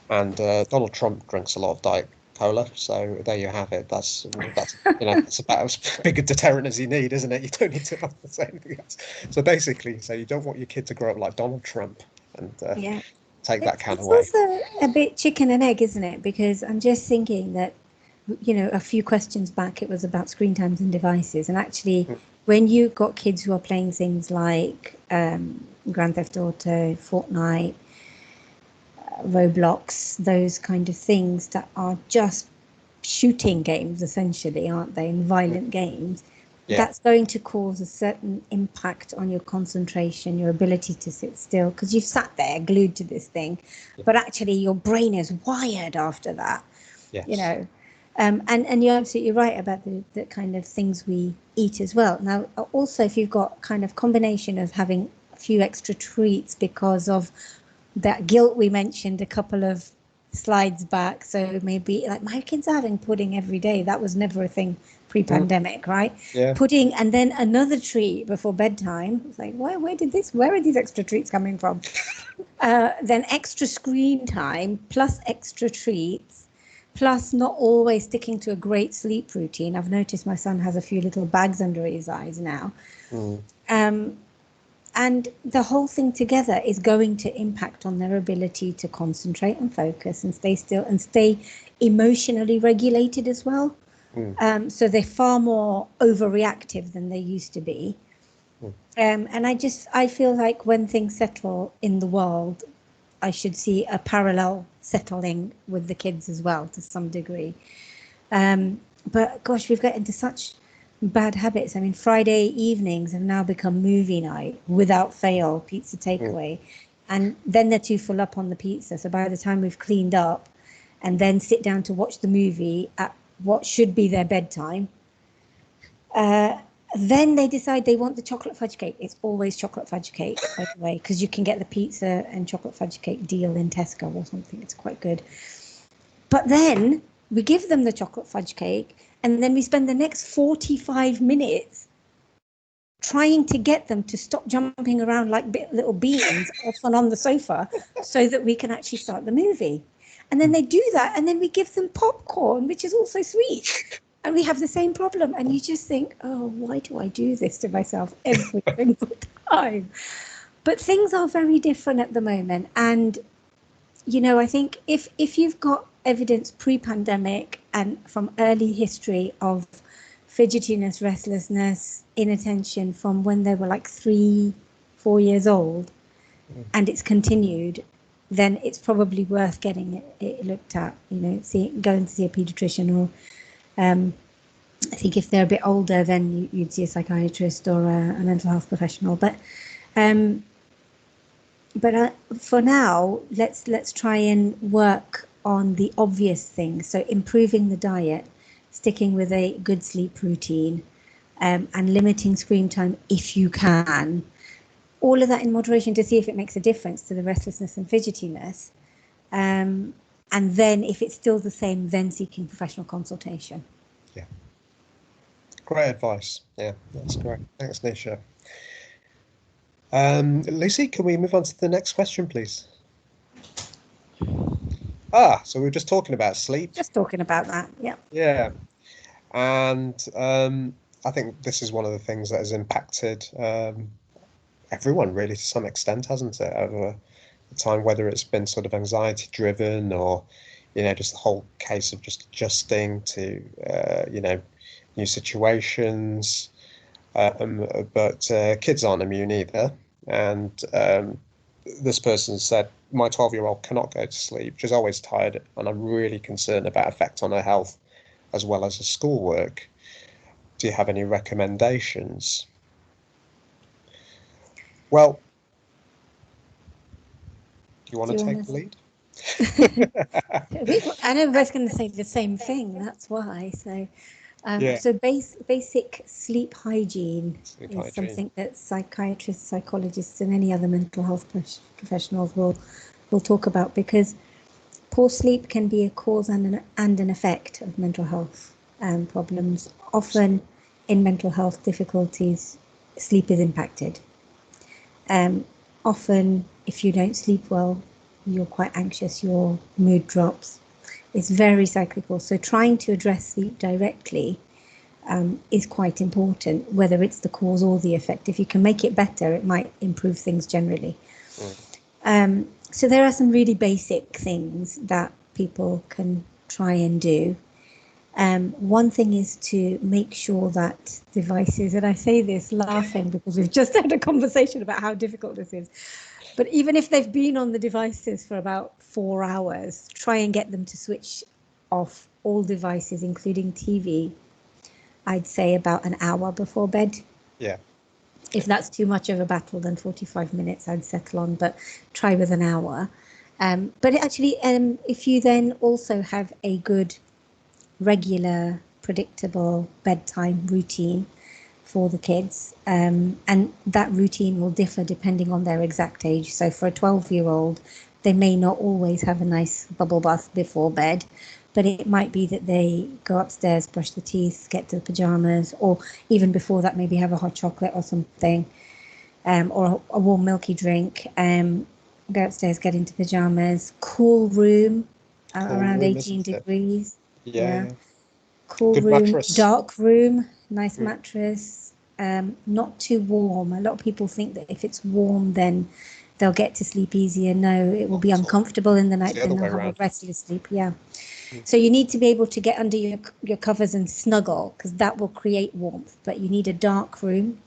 And Donald Trump drinks a lot of Diet Cola, so there you have it. That's it's about as big a deterrent as you need, isn't it? You don't need to say anything else. So basically, you don't want your kid to grow up like Donald Trump and take that can away.
It's also a bit chicken and egg, isn't it? Because I'm just thinking that, a few questions back, it was about screen times and devices. And actually, when you've got kids who are playing things like Grand Theft Auto, Fortnite, Roblox, those kind of things that are just shooting games, essentially, aren't they? And violent games. That's going to cause a certain impact on your concentration, your ability to sit still, because you've sat there glued to this thing, but actually your brain is wired after that. And you're absolutely right about the kind of things we eat as well. Now, also, if you've got kind of combination of having a few extra treats because of that guilt we mentioned a couple of slides back, so maybe like my kids are having pudding every day. That was never a thing pre-pandemic, right? Pudding and then another treat before bedtime. It's like, where are these extra treats coming from? Then extra screen time plus extra treats, plus not always sticking to a great sleep routine. I've noticed my son has a few little bags under his eyes now. And the whole thing together is going to impact on their ability to concentrate and focus and stay still and stay emotionally regulated as well. So they're far more overreactive than they used to be. And I feel like when things settle in the world, I should see a parallel settling with the kids as well to some degree. But gosh, we've got into such bad habits. I mean, Friday evenings have now become movie night without fail, pizza takeaway. And then they're too full up on the pizza. So by the time we've cleaned up and then sit down to watch the movie at what should be their bedtime, then they decide they want the chocolate fudge cake. It's always chocolate fudge cake, by the way, because you can get the pizza and chocolate fudge cake deal in Tesco or something. It's quite good. But then we give them the chocolate fudge cake, and then we spend the next 45 minutes trying to get them to stop jumping around like little beans off and on the sofa so that we can actually start the movie. And then they do that, and then we give them popcorn, which is also sweet. And we have the same problem. And you just think, oh, why do I do this to myself every single time? But things are very different at the moment. And, I think if you've got evidence pre-pandemic and from early history of fidgetiness, restlessness, inattention from when they were like 3-4 years old, and it's continued, then it's probably worth getting it looked at, going to see a pediatrician, or I think if they're a bit older, then you'd see a psychiatrist or a mental health professional. But for now, let's try and work on the obvious things. So improving the diet, sticking with a good sleep routine, and limiting screen time if you can. All of that in moderation to see if it makes a difference to the restlessness and fidgetiness. And then if it's still the same, then seeking professional consultation.
Yeah. Great advice. Yeah, that's great. Thanks, Nisha. Lucy, can we move on to the next question, please? So we were just talking about sleep.
Just talking about that, yeah.
Yeah. And I think this is one of the things that has impacted everyone really to some extent, hasn't it, over the time, whether it's been sort of anxiety driven or, just the whole case of just adjusting to, new situations. But kids aren't immune either. And this person said, my 12-year-old cannot go to sleep. She's always tired, and I'm really concerned about effect on her health as well as her schoolwork. Do you have any recommendations? Well, do you want to take the lead?
I know we're both going to say the same thing. That's why. So, so basic sleep hygiene is something that psychiatrists, psychologists, and any other mental health professionals will talk about, because poor sleep can be a cause and an effect of mental health problems. Often, in mental health difficulties, sleep is impacted. Often, if you don't sleep well, you're quite anxious, your mood drops. It's very cyclical. So trying to address sleep directly is quite important, whether it's the cause or the effect. If you can make it better, it might improve things generally. So there are some really basic things that people can try and do. One thing is to make sure that devices, and I say this laughing because we've just had a conversation about how difficult this is, but even if they've been on the devices for about 4 hours, try and get them to switch off all devices, including TV, I'd say about an hour before bed.
Yeah.
If that's too much of a battle, then 45 minutes I'd settle on, but try with an hour. But actually, if you then also have a good, regular, predictable bedtime routine for the kids, and that routine will differ depending on their exact age. So for a 12-year-old, they may not always have a nice bubble bath before bed, but it might be that they go upstairs, brush the teeth, get to the pajamas, or even before that, maybe have a hot chocolate or something, or a warm milky drink, go upstairs, get into pajamas, cool room, around 18 degrees.
Yeah.
Cool
good
room,
mattress.
dark room, nice mattress, not too warm. A lot of people think that if it's warm, then they'll get to sleep easier. No, it will be uncomfortable in the night, then they'll have a restless sleep. Yeah. So you need to be able to get under your covers and snuggle, because that will create warmth, but you need a dark room.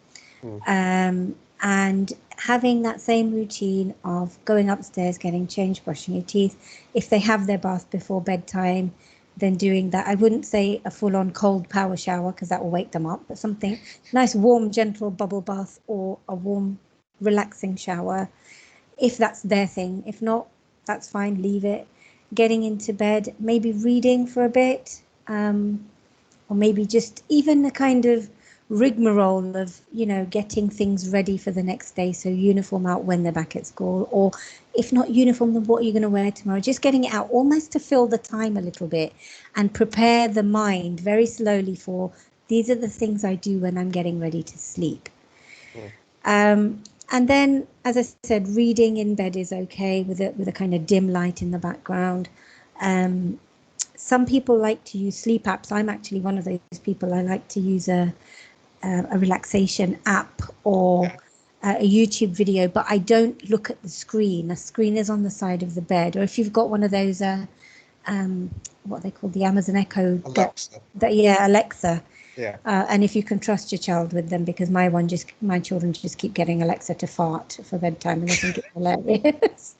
And having that same routine of going upstairs, getting changed, brushing your teeth. If they have their bath before bedtime, then doing that. I wouldn't say a full-on cold power shower, because that will wake them up, but something nice, warm, gentle bubble bath, or a warm, relaxing shower, if that's their thing. If not, that's fine, leave it. Getting into bed, maybe reading for a bit, or maybe just even a kind of rigmarole of, getting things ready for the next day. So uniform out when they're back at school, or if not uniform, then what are you going to wear tomorrow? Just getting it out almost to fill the time a little bit and prepare the mind very slowly for, these are the things I do when I'm getting ready to sleep. And then, as I said, reading in bed is okay with a kind of dim light in the background. Some people like to use sleep apps. I'm actually one of those people. I like to use a relaxation app or a YouTube video, but I don't look at the screen. The screen is on the side of the bed, or if you've got one of those, what they call the Amazon Echo.
Alexa.
Alexa.
Yeah.
And if you can trust your child with them, because my children just keep getting Alexa to fart for bedtime, and I think it's hilarious.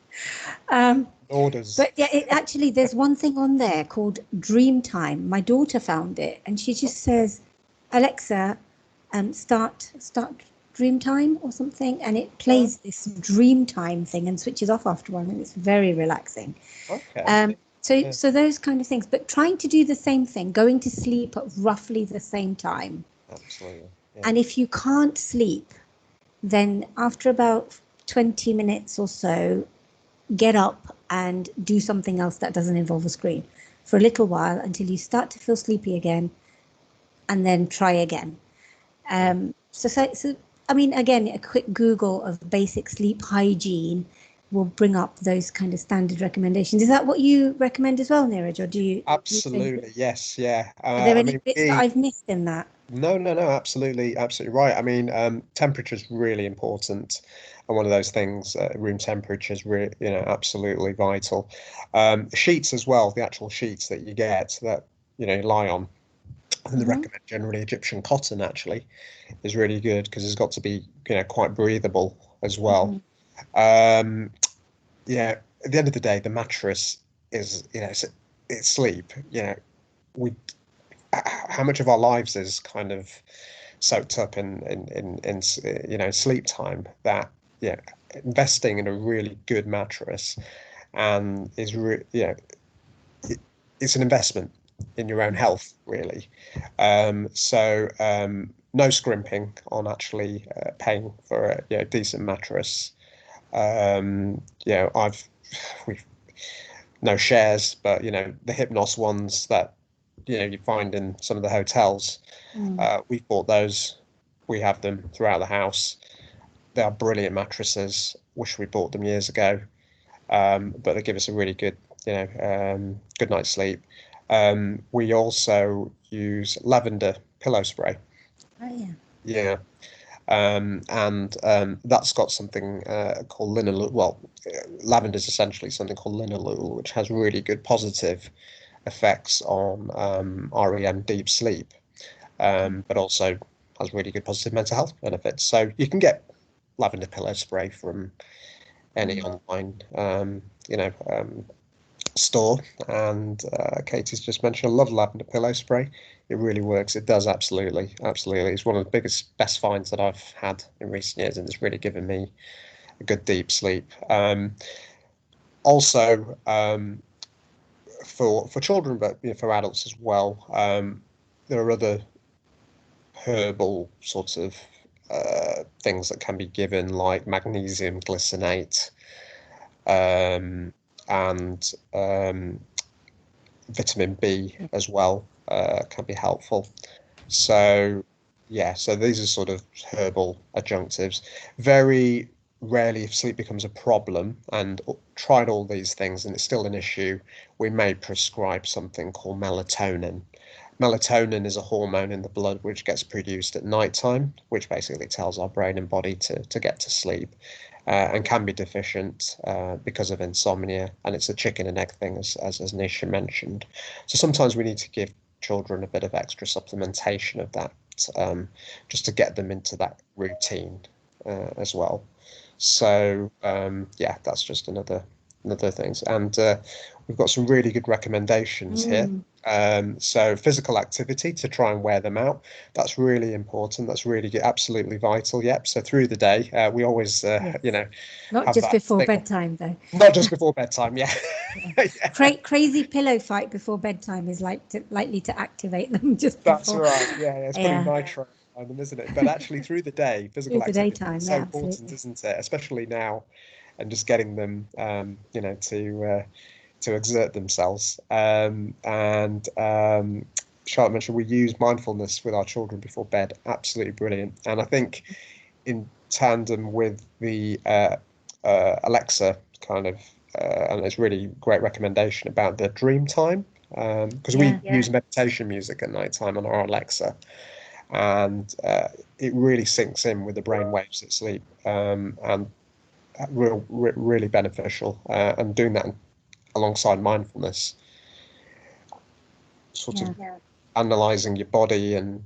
Orders.
But yeah, actually, there's one thing on there called Dream Time. My daughter found it, and she just says, Alexa, start Dream Time or something, and it plays this Dream Time thing and switches off after one, and it's very relaxing.
Okay.
So those kind of things, but trying to do the same thing, going to sleep at roughly the same time.
Absolutely. Yeah.
And if you can't sleep, then after about 20 minutes or so, get up and do something else that doesn't involve a screen for a little while until you start to feel sleepy again, and then try again. So I mean, again, a quick Google of basic sleep hygiene will bring up those kind of standard recommendations. Is that what you recommend as well, Neeraj, or do you?
Absolutely, yes, yeah.
Are there
I
any
mean,
bits that I've missed in that?
No, absolutely, absolutely right. I mean, temperature is really important, and one of those things, room temperature is really, absolutely vital. Sheets as well, the actual sheets that you get that you lie on, and they recommend generally Egyptian cotton actually is really good because it's got to be quite breathable as well. Yeah, at the end of the day, the mattress is it's sleep. We how much of our lives is kind of soaked up in sleep time that investing in a really good mattress and is it's an investment in your own health really. So no scrimping on actually paying for a decent mattress. We've no shares, but the Hypnos ones that you find in some of the hotels. We've bought those. We have them throughout the house. They are brilliant mattresses. Wish we bought them years ago, but they give us a really good, good night's sleep. We also use lavender pillow spray.
Oh yeah.
Yeah. And that's got something called linalool. Well, lavender is essentially something called linalool, which has really good positive effects on REM deep sleep, but also has really good positive mental health benefits. So you can get lavender pillow spray from any online, store. And Katie's just mentioned, I love lavender pillow spray. It really works. It does absolutely. It's one of the best finds that I've had in recent years, and it's really given me a good deep sleep. Also, for children, but for adults as well, there are other herbal sorts of things that can be given, like magnesium glycinate, and vitamin B as well can be helpful. So so these are sort of herbal adjunctives. Very rarely, if sleep becomes a problem and tried all these things and it's still an issue, we may prescribe something called melatonin. Melatonin is a hormone in the blood which gets produced at nighttime, which basically tells our brain and body to get to sleep, and can be deficient because of insomnia. And it's a chicken and egg thing, as Nisha mentioned. So sometimes we need to give children a bit of extra supplementation of that, just to get them into that routine as well. So that's just another things. And we've got some really good recommendations here. So physical activity to try and wear them out. That's really important. That's really good, absolutely vital. Yep. So through the day, we always,
not just before bedtime though.
Not just before bedtime. Yeah.
Crazy pillow fight before bedtime is likely to activate them just before.
That's right. Yeah. It's putting nitro on them, isn't it? But actually through the day, physical activity is so important, isn't it? Especially now, and just getting them, to exert themselves. Charlotte mentioned we use mindfulness with our children before bed. Absolutely brilliant. And I think in tandem with the Alexa kind of, and it's really great recommendation about the dream time, because we use meditation music at night time on our Alexa, and it really sinks in with the brain waves at sleep, and really beneficial, and doing that alongside mindfulness, sort of analyzing your body and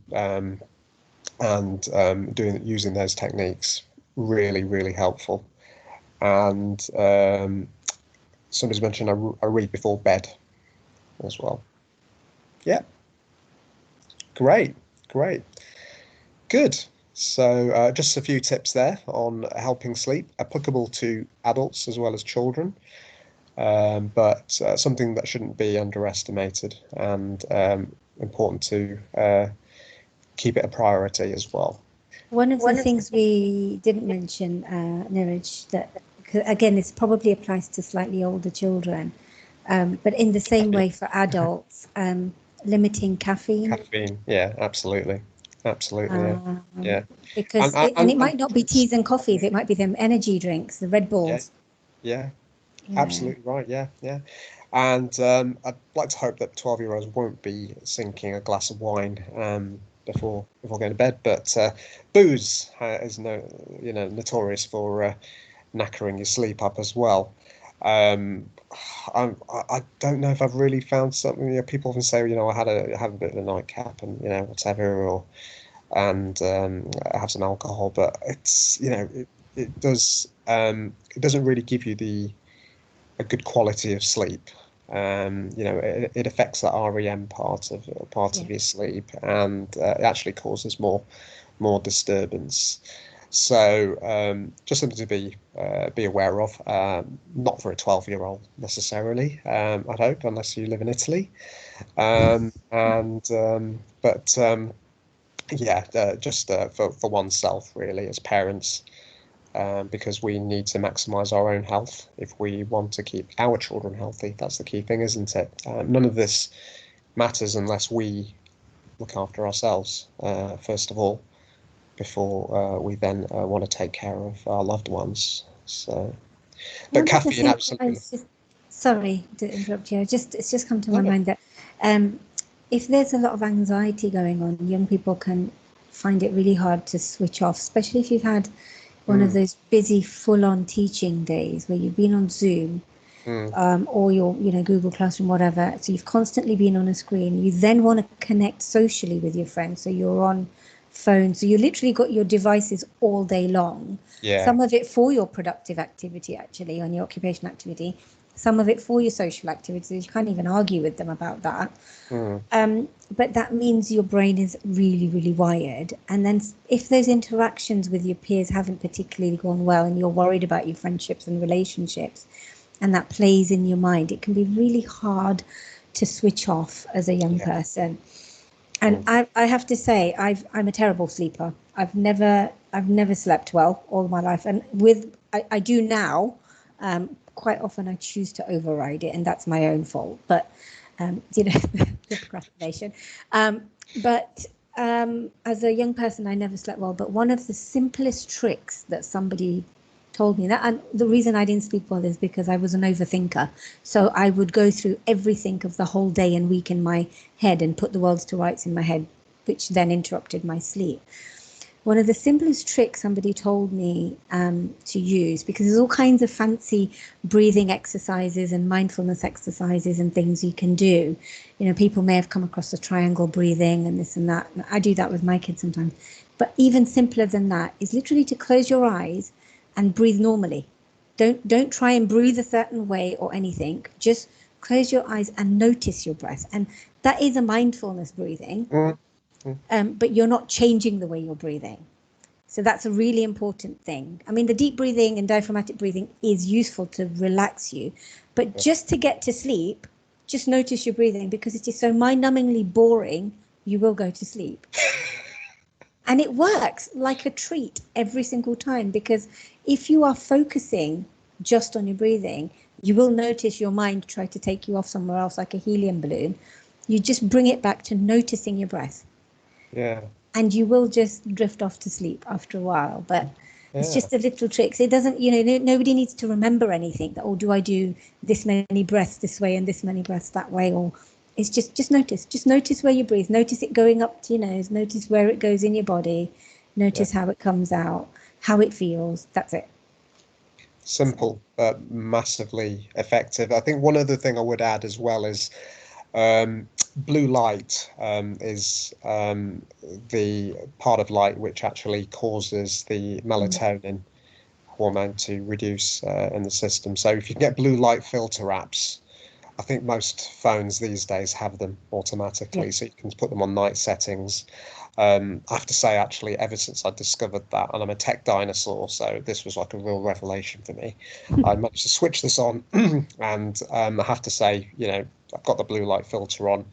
using those techniques, really helpful. And somebody's mentioned I read before bed as well. Yeah, great, good. So just a few tips there on helping sleep, applicable to adults as well as children. But something that shouldn't be underestimated, and important to keep it a priority as well.
One of the things we didn't mention, Neeraj, that again, this probably applies to slightly older children, but in the same way for adults, limiting caffeine.
Caffeine, yeah, absolutely, yeah, yeah.
Because it might not be teas and coffees, it might be them energy drinks, the Red Bulls.
Yeah,
Yeah.
absolutely right. Yeah, yeah. And I'd like to hope that 12-year-olds won't be sinking a glass of wine before going to bed. But booze is notorious for knackering your sleep up as well. I don't know if I've really found something. People often say, I had a bit of a nightcap and whatever, or have some alcohol, but it's it doesn't really give you a good quality of sleep. It affects the REM part of your sleep, and it actually causes more disturbance. So just something to be aware of. Not for a 12-year-old necessarily, I'd hope, unless you live in Italy. Just for oneself, really, as parents, because we need to maximize our own health if we want to keep our children healthy. That's the key thing, isn't it? None of this matters unless we look after ourselves, first of all, before we then want to take care of our loved ones. So, but caffeine, absolutely.
Sorry to interrupt you. It's just come to my mind that if there's a lot of anxiety going on, young people can find it really hard to switch off, especially if you've had one of those busy full-on teaching days where you've been on Zoom or your Google Classroom, whatever. So you've constantly been on a screen. You then want to connect socially with your friends, so you're on phone. So you literally got your devices all day long.
Yeah.
Some of it for your productive activity, actually, on your occupational activity. Some of it for your social activities. You can't even argue with them about that. But that means your brain is really, really wired. And then if those interactions with your peers haven't particularly gone well and you're worried about your friendships and relationships, and that plays in your mind, it can be really hard to switch off as a young person. And I have to say, I'm a terrible sleeper. I've never slept well all my life, and I do now. Quite often I choose to override it, and that's my own fault. But the procrastination. But as a young person, I never slept well. But one of the simplest tricks that somebody told me, and the reason I didn't sleep well is because I was an overthinker. So I would go through everything of the whole day and week in my head and put the worlds to rights in my head, which then interrupted my sleep. One of the simplest tricks somebody told me to use, because there's all kinds of fancy breathing exercises and mindfulness exercises and things you can do. People may have come across the triangle breathing and this and that. And I do that with my kids sometimes. But even simpler than that is literally to close your eyes and breathe normally. Don't try and breathe a certain way or anything. Just close your eyes and notice your breath. And that is a mindfulness breathing. But you're not changing the way you're breathing. So that's a really important thing. I mean, the deep breathing and diaphragmatic breathing is useful to relax you. But just to get to sleep, just notice your breathing, because it is so mind-numbingly boring, you will go to sleep. And it works like a treat every single time, because if you are focusing just on your breathing, you will notice your mind try to take you off somewhere else like a helium balloon. You just bring it back to noticing your breath.
Yeah.
And you will just drift off to sleep after a while. But it's just a little trick. So it doesn't, nobody needs to remember anything. That, do I do this many breaths this way and this many breaths that way? Or it's just notice. Just notice where you breathe. Notice it going up to your nose. Notice where it goes in your body. Notice how it comes out, how it feels. That's it.
Simple, but massively effective. I think one other thing I would add as well is blue light is the part of light which actually causes the melatonin hormone to reduce in the system. So if you get blue light filter apps, I think most phones these days have them automatically, so you can put them on night settings. I have to say, actually, ever since I discovered that, and I'm a tech dinosaur, so this was like a real revelation for me. I managed to switch this on, and I have to say, I've got the blue light filter on.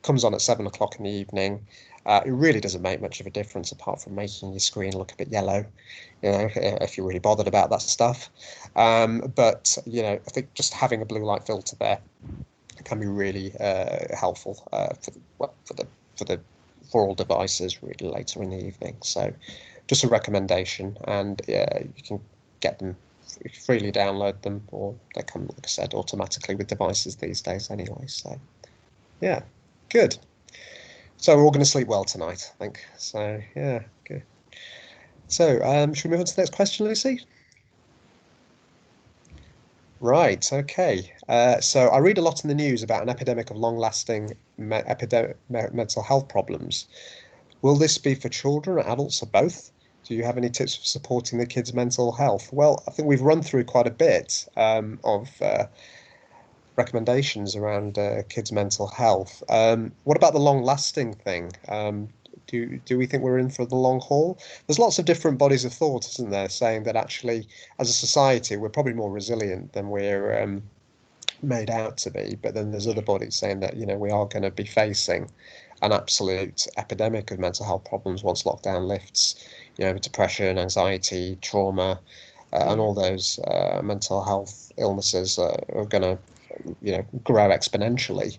Comes on at 7 o'clock in the evening, It really doesn't make much of a difference apart from making your screen look a bit yellow, if you're really bothered about that stuff. But I think just having a blue light filter there can be really helpful for all devices really later in the evening. So just a recommendation, and you can get them freely, download them, or they come, like I said, automatically with devices these days anyway. So yeah, good. So we're all going to sleep well tonight, I think. So yeah, good. So should we move on to the next question, Lucy? Right, okay. So I read a lot in the news about an epidemic of long-lasting mental health problems. Will this be for children, or adults, or both? Do you have any tips for supporting the kids' mental health? Well, I think we've run through quite a bit of recommendations around kids' mental health. What about the long-lasting thing? Do we think we're in for the long haul? There's lots of different bodies of thought, isn't there, saying that actually, as a society, we're probably more resilient than we're made out to be. But then there's other bodies saying that we are going to be facing an absolute epidemic of mental health problems once lockdown lifts. Depression, anxiety, trauma, and all those mental health illnesses are going to grow exponentially.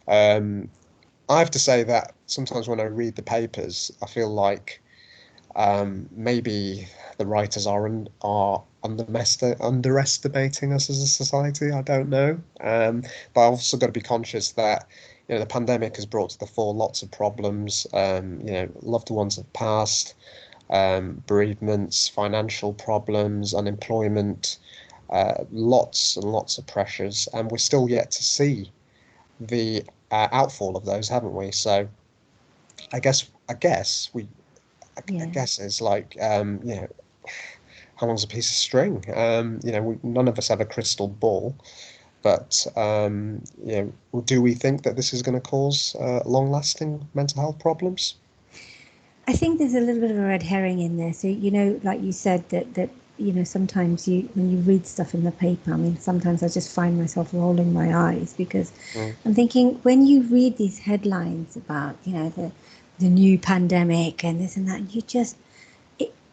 I have to say that sometimes when I read the papers, I feel like maybe the writers are underestimating us as a society. I don't know, but I've also got to be conscious that the pandemic has brought to the fore lots of problems. Loved ones have passed, bereavements, financial problems, unemployment. Lots and lots of pressures, and we're still yet to see the outfall of those, haven't we? So I guess it's like how long's a piece of string? None of us have a crystal ball, but do we think that this is going to cause long-lasting mental health problems?
I think there's a little bit of a red herring in there. So like you said, that sometimes when you read stuff in the paper, I mean, sometimes I just find myself rolling my eyes because I'm thinking, when you read these headlines about, the new pandemic and this and that,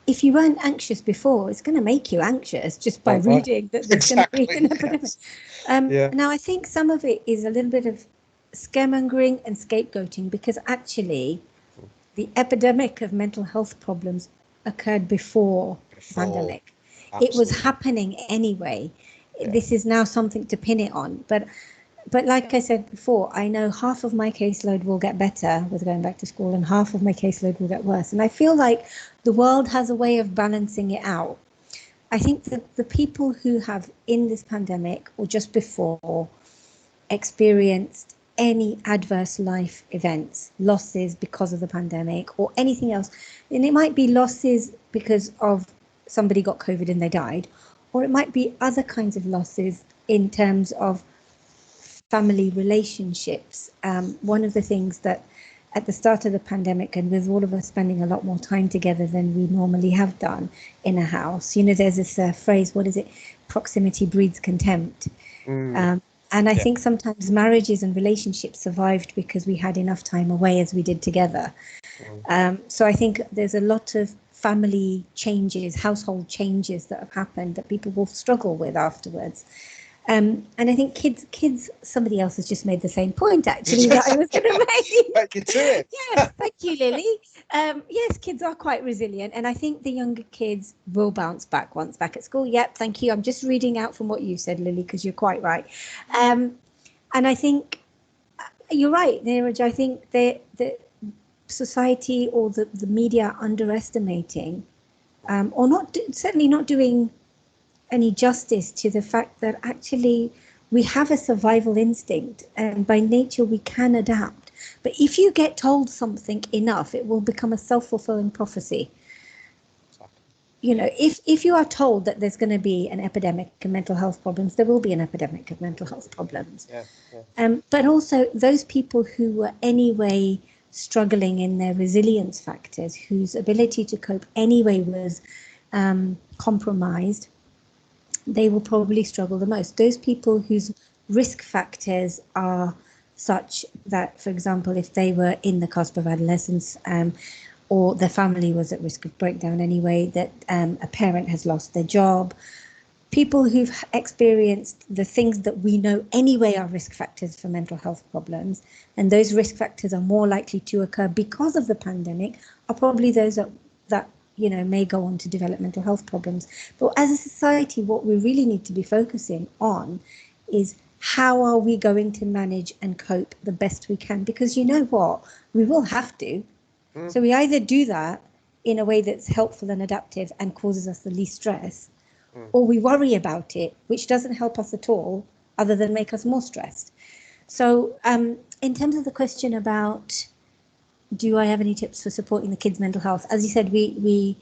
if you weren't anxious before, it's going to make you anxious just by reading that there's going to be an epidemic. Now, I think some of it is a little bit of scaremongering and scapegoating, because actually the epidemic of mental health problems occurred before the pandemic. Absolutely. It was happening anyway. Yeah. This is now something to pin it on. But like I said before, I know half of my caseload will get better with going back to school and half of my caseload will get worse. And I feel like the world has a way of balancing it out. I think that the people who have in this pandemic or just before experienced any adverse life events, losses because of the pandemic or anything else, and it might be losses because of somebody got COVID and they died, or it might be other kinds of losses in terms of family relationships. One of the things that at the start of the pandemic, and with all of us spending a lot more time together than we normally have done in a house, there's this phrase, what is it? Proximity breeds contempt. And I think sometimes marriages and relationships survived because we had enough time away as we did together. So I think there's a lot of family changes, household changes that have happened that people will struggle with afterwards. And I think kids, somebody else has just made the same point, actually, that I was going to make.
Thank you to it.
Yes, thank you, Lily. Yes, kids are quite resilient. And I think the younger kids will bounce back once back at school. Yep, thank you. I'm just reading out from what you said, Lily, because you're quite right. And I think you're right, Neeraj. I think the society or the media are underestimating or certainly not doing any justice to the fact that actually we have a survival instinct and by nature we can adapt. But if you get told something enough, it will become a self-fulfilling prophecy. If you are told that there's going to be an epidemic of mental health problems, there will be an epidemic of mental health problems. But also those people who were anyway struggling in their resilience factors, whose ability to cope anyway was compromised, they will probably struggle the most. Those people whose risk factors are such that, for example, if they were in the cusp of adolescence, or the family was at risk of breakdown anyway, that a parent has lost their job, people who've experienced the things that we know anyway are risk factors for mental health problems, and those risk factors are more likely to occur because of the pandemic, are probably those that may go on to develop mental health problems. But as a society, what we really need to be focusing on is how are we going to manage and cope the best we can? Because you know what, we will have to. So we either do that in a way that's helpful and adaptive and causes us the least stress, or we worry about it, which doesn't help us at all, other than make us more stressed. So in terms of the question about, do I have any tips for supporting the kids' mental health? As you said, we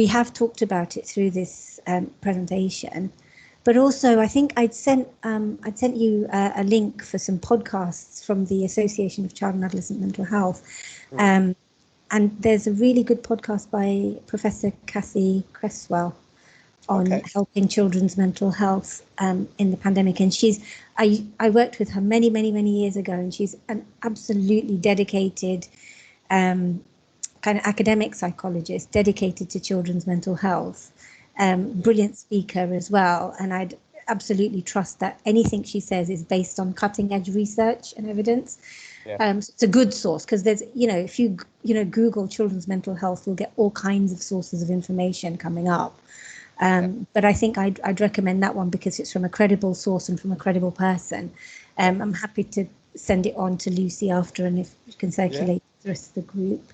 have talked about it through this presentation, but also I think I'd sent you a link for some podcasts from the Association of Child and Adolescent Mental Health. And there's a really good podcast by Professor Kathy Cresswell on helping children's mental health in the pandemic. And I worked with her many years ago, and she's an absolutely dedicated kind of academic psychologist dedicated to children's mental health. Brilliant speaker as well. And I'd absolutely trust that anything she says is based on cutting edge research and evidence. It's a good source, because there's, if you Google children's mental health, you'll get all kinds of sources of information coming up. But I think I'd recommend that one because it's from a credible source and from a credible person. I'm happy to send it on to Lucy after, and if you can circulate the rest of the group.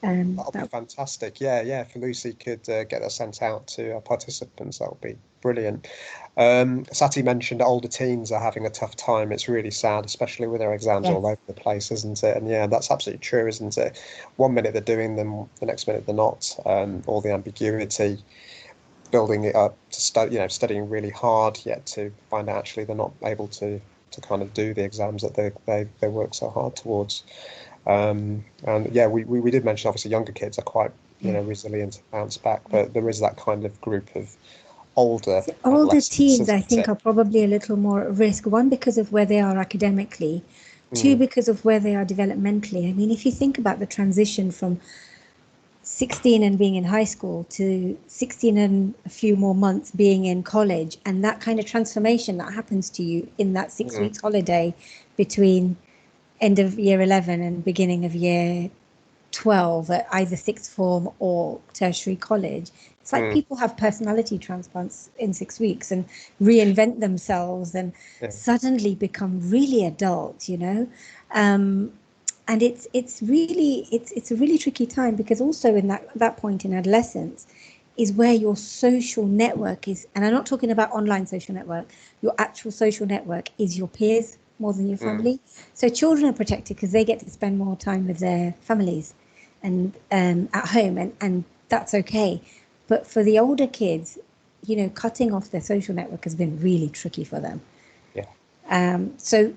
That'll be fantastic. Yeah, if Lucy could get that sent out to our participants, that would be brilliant. Sati mentioned older teens are having a tough time. It's really sad, especially with their exams all over the place, isn't it? And yeah, that's absolutely true, isn't it? 1 minute they're doing them, the next minute they're not. All the ambiguity, building it up to studying really hard, yet to find out actually they're not able to kind of do the exams that they work so hard towards. And yeah, we did mention obviously younger kids are quite resilient to bounce back, but there is that kind of group of older
teens, I think, are probably a little more at risk. One, because of where they are academically. Two, because of where they are developmentally. I mean, if you think about the transition from 16 and being in high school to 16 and a few more months being in college, and that kind of transformation that happens to you in that 6 weeks holiday between end of year 11 and beginning of year 12 at either sixth form or tertiary college. It's like people have personality transplants in 6 weeks and reinvent themselves and suddenly become really adult, and it's a really tricky time, because also in that point in adolescence is where your social network is, and I'm not talking about online social network, your actual social network is your peers more than your family. So children are protected because they get to spend more time with their families and at home, and that's okay. But for the older kids, cutting off their social network has been really tricky for them. So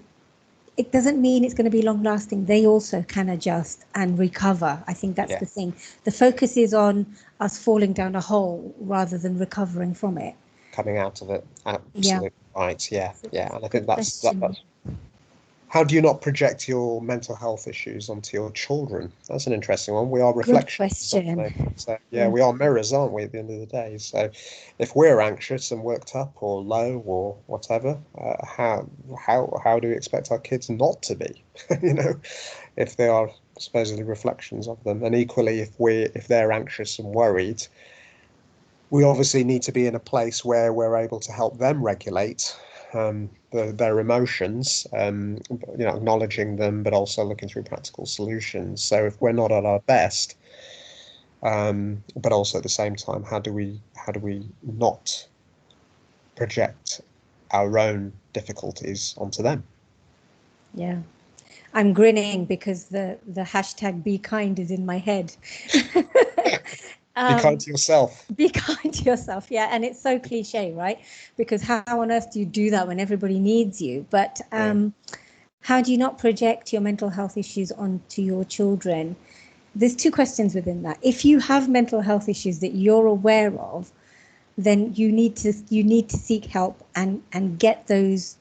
it doesn't mean it's going to be long lasting. They also can adjust and recover. I think that's the thing. The focus is on us falling down a hole rather than recovering from it.
Coming out of it. Absolutely right. Yeah. And I think that's how do you not project your mental health issues onto your children? That's an interesting one. We are reflections.
Good question.
So we are mirrors, aren't we, at the end of the day? So if we're anxious and worked up or low or whatever, how do we expect our kids not to be? If they are supposedly reflections of them. And equally, if they're anxious and worried, we obviously need to be in a place where we're able to help them regulate their emotions, acknowledging them, but also looking through practical solutions. So if we're not at our best, but also at the same time, how do we not project our own difficulties onto them?
Yeah, I'm grinning because the hashtag be kind is in my head.
Be kind to yourself.
Be kind to yourself, and it's so cliche, right? Because how on earth do you do that when everybody needs you? But how do you not project your mental health issues onto your children? There's two questions within that. If you have mental health issues that you're aware of, then you need to seek help and get those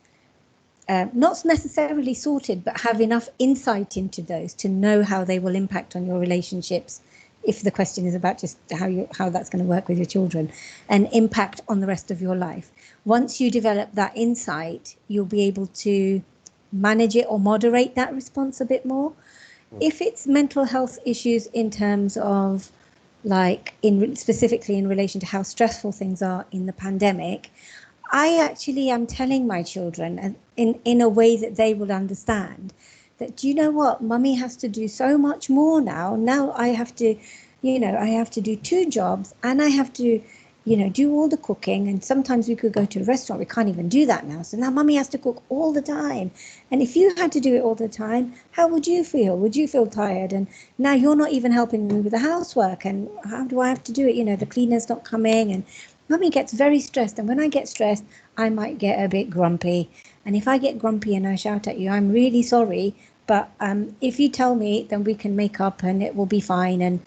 not necessarily sorted, but have enough insight into those to know how they will impact on your relationships. If the question is about just how that's going to work with your children, and impact on the rest of your life. Once you develop that insight, you'll be able to manage it or moderate that response a bit more. If it's mental health issues in terms of like specifically in relation to how stressful things are in the pandemic, I actually am telling my children in a way that they will understand that, do you know what, mummy has to do so much more now. Now I have to, I have to do 2 jobs, and I have to, do all the cooking. And sometimes we could go to a restaurant. We can't even do that now. So now mummy has to cook all the time. And if you had to do it all the time, how would you feel? Would you feel tired? And now you're not even helping me with the housework. And how do I have to do it? The cleaner's not coming. And mummy gets very stressed. And when I get stressed, I might get a bit grumpy. And if I get grumpy and I shout at you, I'm really sorry. But if you tell me, then we can make up and it will be fine. And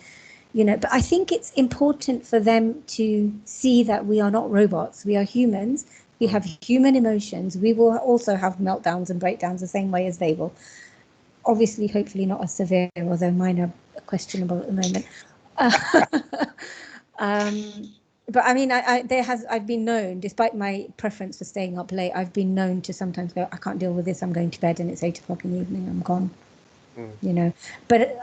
but I think it's important for them to see that we are not robots. We are humans. We have human emotions. We will also have meltdowns and breakdowns the same way as they will. Obviously, hopefully not as severe, although mine are questionable at the moment. But I mean, I've been known, despite my preference for staying up late, I've been known to sometimes go, I can't deal with this. I'm going to bed, and it's 8 o'clock in the evening. I'm gone. But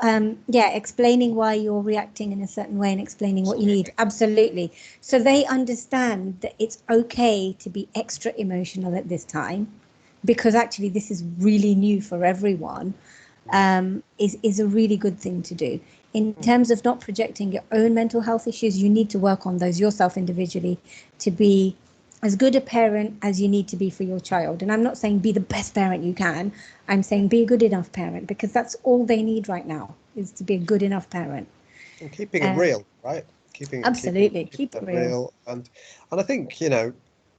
explaining why you're reacting in a certain way and explaining what you need, absolutely, so they understand that it's okay to be extra emotional at this time, because actually this is really new for everyone, is a really good thing to do. In terms of not projecting your own mental health issues, you need to work on those yourself individually to be as good a parent as you need to be for your child. And I'm not saying be the best parent you can. I'm saying be a good enough parent, because that's all they need right now, is to be a good enough parent.
And keeping it real, right? Keep it real. And I think,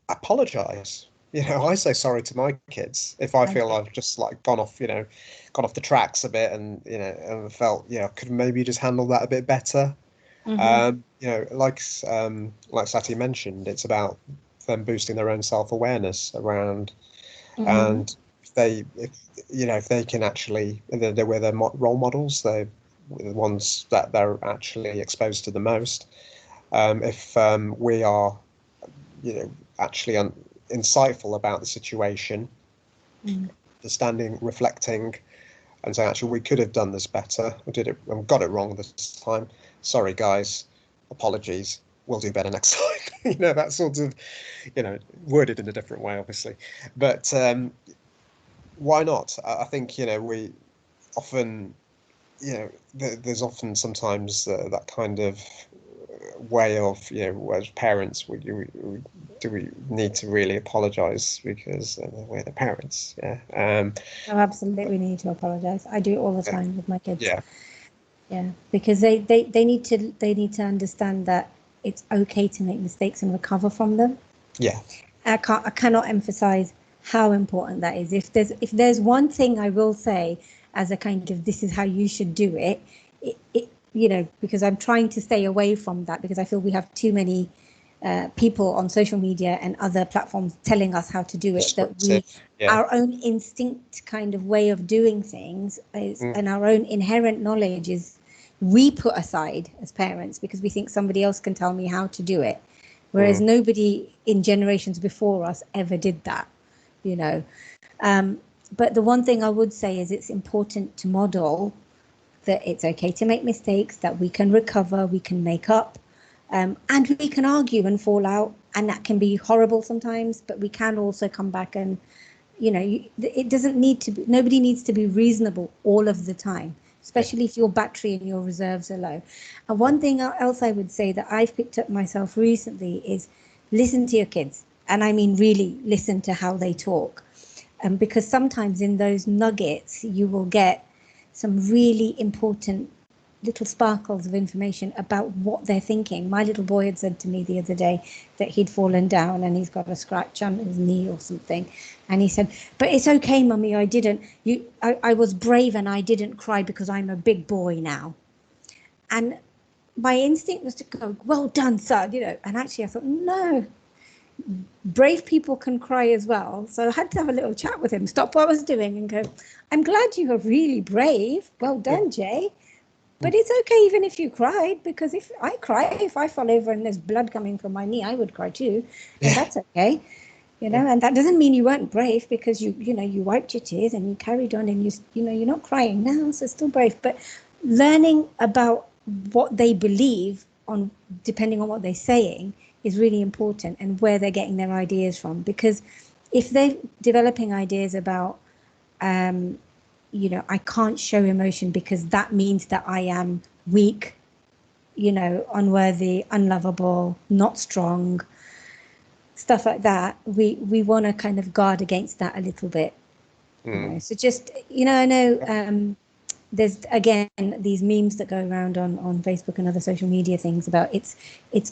apologize. I say sorry to my kids if I feel I've just like gone off the tracks a bit, and and felt could maybe just handle that a bit better. Like Sati mentioned, it's about them boosting their own self-awareness around, and if they can actually, they're their role models, they're the ones that they're actually exposed to the most. If we are actually insightful about the situation, understanding, reflecting, and saying, actually, we could have done this better, we did it and got it wrong this time, sorry guys, apologies, we'll do better next time. That sort of, worded in a different way, obviously. But why not? I think, we often, there's often sometimes that kind of way of, as parents, do we need to really apologize because we're the parents? I
absolutely need to apologize. I do it all the time with my kids.
Yeah,
because they need to understand that it's okay to make mistakes and recover from them. I cannot emphasize how important that is. If there's one thing I will say as a kind of, this is how you should do it, because I'm trying to stay away from that, because I feel we have too many people on social media and other platforms telling us how to do it, that our own instinct kind of way of doing things is, and our own inherent knowledge is, we put aside as parents because we think somebody else can tell me how to do it, whereas nobody in generations before us ever did that. But the one thing I would say is it's important to model that it's okay to make mistakes, that we can recover, we can make up, and we can argue and fall out, and that can be horrible sometimes, but we can also come back and, it doesn't need to be, nobody needs to be reasonable all of the time, especially if your battery and your reserves are low. And one thing else I would say that I've picked up myself recently is listen to your kids. And I mean, really listen to how they talk. Because sometimes in those nuggets, you will get some really important little sparkles of information about what they're thinking. My little boy had said to me the other day that he'd fallen down and he's got a scratch on his knee or something. And he said, but it's okay, mummy, I didn't. I was brave and I didn't cry because I'm a big boy now. And my instinct was to go, well done, son, And actually I thought, no, brave people can cry as well. So I had to have a little chat with him, stop what I was doing and go, I'm glad you are really brave. Well done, Jay. But it's okay even if you cried, because if I cry, if I fall over and there's blood coming from my knee, I would cry too. And that's okay. You know, and that doesn't mean you weren't brave, because you wiped your tears and you carried on, and you're not crying now, so still brave. But learning about what they believe on, depending on what they're saying, is really important, and where they're getting their ideas from. Because if they're developing ideas about, I can't show emotion because that means that I am weak, unworthy, unlovable, not strong, stuff like that, we want to kind of guard against that a little bit. So just, I know there's, again, these memes that go around on Facebook and other social media things about it's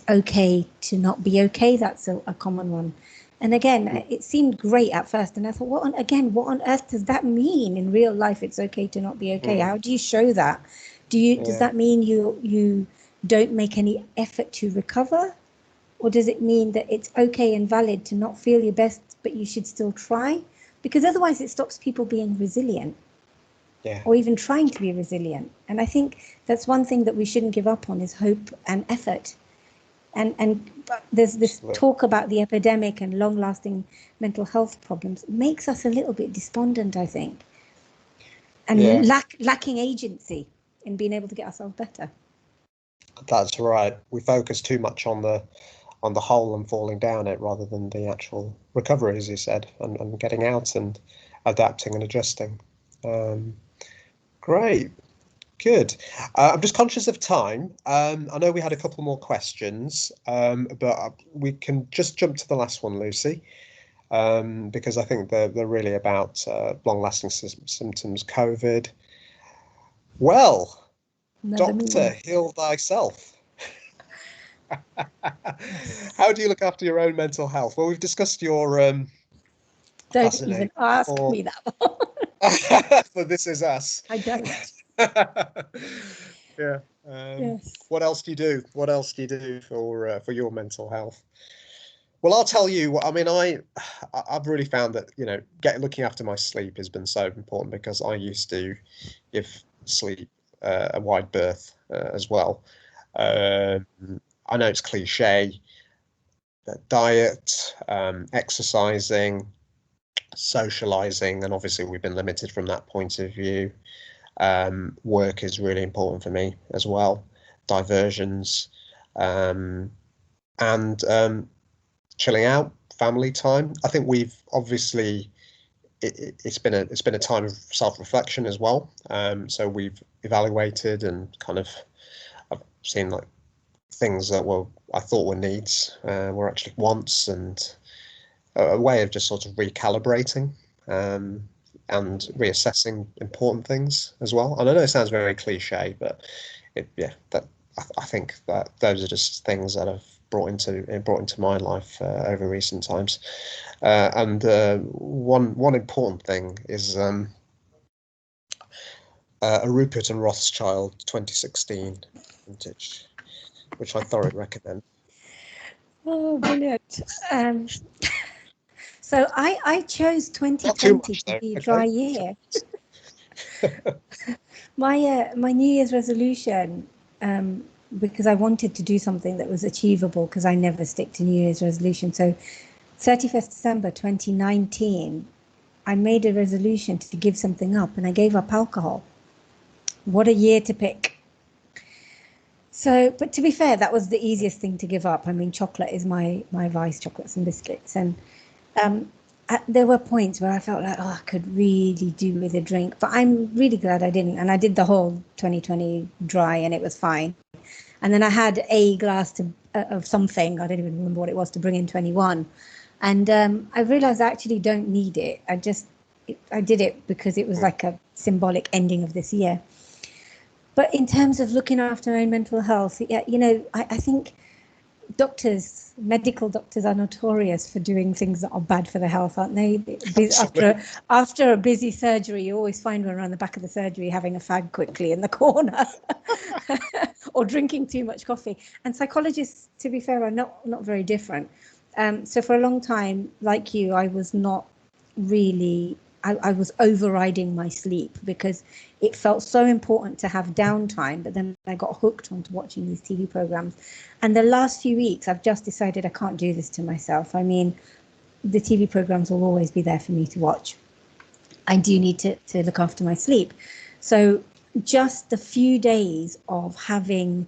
okay to not be okay. That's a common one. And again, it seemed great at first, and I thought, what on earth does that mean in real life? It's okay to not be okay. How do you show that? Does that mean you don't make any effort to recover? Or does it mean that it's okay and valid to not feel your best, but you should still try? Because otherwise it stops people being resilient, or even trying to be resilient. And I think that's one thing that we shouldn't give up on, is hope and effort. And there's this talk about the epidemic and long-lasting mental health problems makes us a little bit despondent, I think, and lacking agency in being able to get ourselves better.
That's right. We focus too much on the hole and falling down it, rather than the actual recovery, as you said, and getting out and adapting and adjusting. Great. Good. I'm just conscious of time. I know we had a couple more questions, but we can just jump to the last one, Lucy, because I think they're really about long-lasting symptoms, COVID. Well, Doctor, heal thyself. How do you look after your own mental health? Well, we've discussed your
don't even ask me that
one. For This Is Us.
I don't.
Yes. What else do you do? What else do you do for your mental health? Well, I'll tell you. I mean, I've really found that looking after my sleep has been so important, because I used to give sleep a wide berth as well. I know it's cliche, but diet, exercising, socializing, and obviously we've been limited from that point of view. Work is really important for me as well. Diversions, and chilling out, family time. I think we've obviously it's been a time of self-reflection as well. So we've evaluated and kind of I've seen like things that I thought were needs were actually wants, and a way of just sort of recalibrating and reassessing important things as well. And I know it sounds very cliche, but I think that those are just things that have brought into my life over recent times. And one important thing is a Rupert and Rothschild 2016 vintage, which I thoroughly recommend.
Oh, brilliant. So I chose 2020 to be a dry year. My New Year's resolution, because I wanted to do something that was achievable, because I never stick to New Year's resolution. So 31st December 2019, I made a resolution to give something up, and I gave up alcohol. What a year to pick. So, but to be fair, that was the easiest thing to give up. I mean, chocolate is my vice, chocolates and biscuits. And there were points where I felt like, I could really do with a drink, but I'm really glad I didn't. And I did the whole 2020 dry, and it was fine. And then I had a glass of something, I don't even remember what it was, to bring in 21. And I realized I actually don't need it. I did it because it was like a symbolic ending of this year. But in terms of looking after our own mental health, I think medical doctors are notorious for doing things that are bad for the health, aren't they? After a busy surgery, you always find one around the back of the surgery having a fag quickly in the corner or drinking too much coffee. And psychologists, to be fair, are not very different. So for a long time, like you, I was not really, I was overriding my sleep because it felt so important to have downtime, but then I got hooked onto watching these TV programs. And the last few weeks, I've just decided I can't do this to myself. I mean, the TV programs will always be there for me to watch. I do need to look after my sleep. So just the few days of having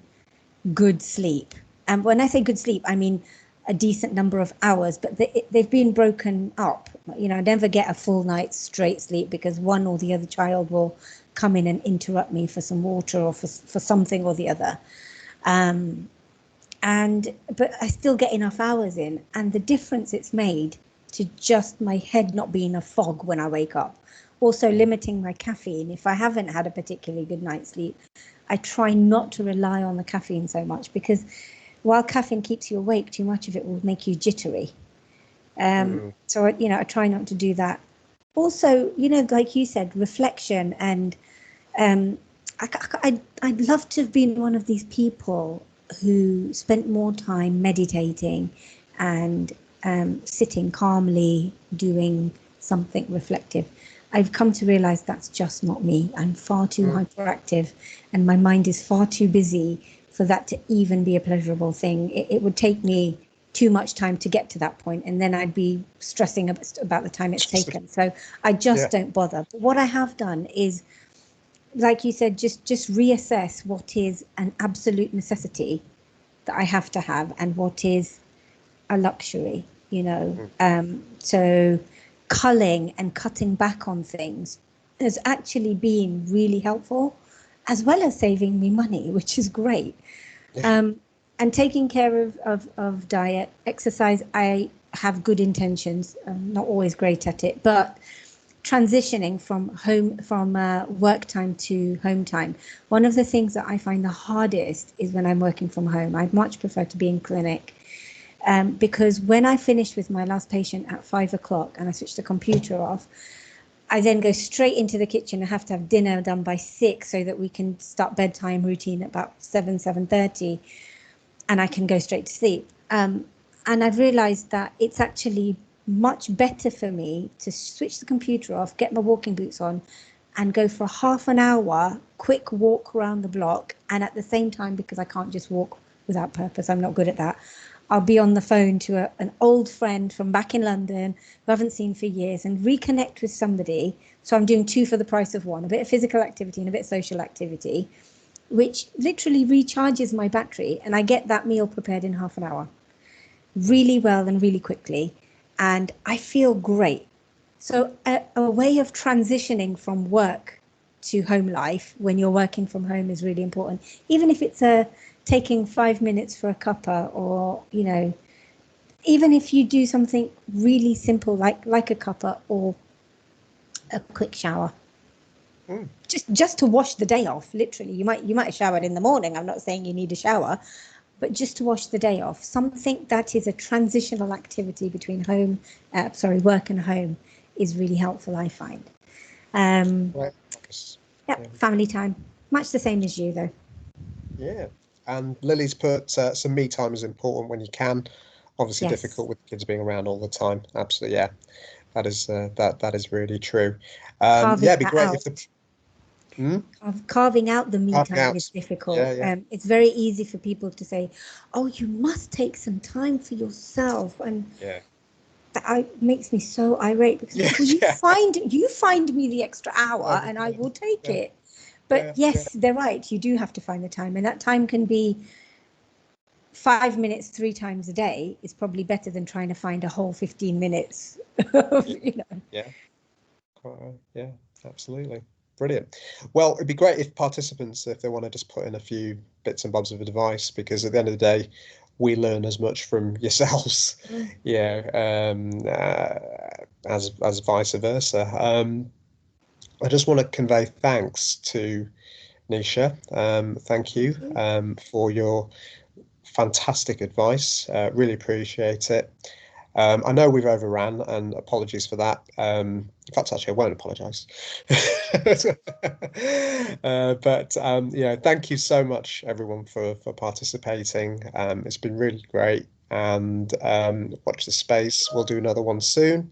good sleep. And when I say good sleep, I mean a decent number of hours, but they've been broken up. You know, I never get a full night's straight sleep because one or the other child will come in and interrupt me for some water or for something or the other. But I still get enough hours in, and the difference it's made to just my head not being a fog when I wake up. Also limiting my caffeine. If I haven't had a particularly good night's sleep, I try not to rely on the caffeine so much, because while caffeine keeps you awake, too much of it will make you jittery. So, I try not to do that. Also, like you said, reflection. And I'd love to have been one of these people who spent more time meditating and sitting calmly, doing something reflective. I've come to realize that's just not me. I'm far too hyperactive, and my mind is far too busy for that to even be a pleasurable thing. It would take me too much time to get to that point, and then I'd be stressing about the time it's taken. So I just don't bother. But what I have done is, like you said, just reassess what is an absolute necessity that I have to have and what is a luxury, So culling and cutting back on things has actually been really helpful, as well as saving me money, which is great. And taking care of diet, exercise. I have good intentions. I'm not always great at it, but transitioning from work time to home time. One of the things that I find the hardest is when I'm working from home. I'd much prefer to be in clinic. Because when I finish with my last patient at 5 o'clock and I switch the computer off, I then go straight into the kitchen and have to have dinner done by 6 so that we can start bedtime routine at about 7:30, and I can go straight to sleep. And I've realized that it's actually much better for me to switch the computer off, get my walking boots on, and go for a half an hour quick walk around the block. And at the same time, because I can't just walk without purpose, I'm not good at that, I'll be on the phone to an old friend from back in London who I haven't seen for years and reconnect with somebody. So I'm doing 2 for the price of 1, a bit of physical activity and a bit of social activity, which literally recharges my battery. And I get that meal prepared in half an hour really well and really quickly. And I feel great. So a way of transitioning from work to home life when you're working from home is really important. Even if it's taking 5 minutes for a cuppa, or, even if you do something really simple like a cuppa or a quick shower. Just to wash the day off, literally. You might have showered in the morning. I'm not saying you need a shower, but just to wash the day off. Something that is a transitional activity between work and home is really helpful, I find. Family time. Much the same as you, though.
Yeah. And Lily's put some me time is important when you can. Obviously difficult with kids being around all the time. Absolutely, yeah. That is that is really true. It'd be great if the
carving out the me time is difficult. It's very easy for people to say, "Oh, you must take some time for yourself," and that makes me so irate, because you find me the extra hour and I will take it. But yes, they're right. You do have to find the time, and that time can be 5 minutes 3 times a day. Is probably better than trying to find a whole 15 minutes.
Yeah, absolutely. Brilliant. Well, it'd be great if participants, if they want to just put in a few bits and bobs of advice, because at the end of the day, we learn as much from yourselves, as vice versa. I just want to convey thanks to Nisha. Thank you for your fantastic advice. Really appreciate it. I know we've overran, and apologies for that. In fact, actually, I won't apologise. But thank you so much, everyone, for participating. It's been really great. and watch this space. We'll do another one soon.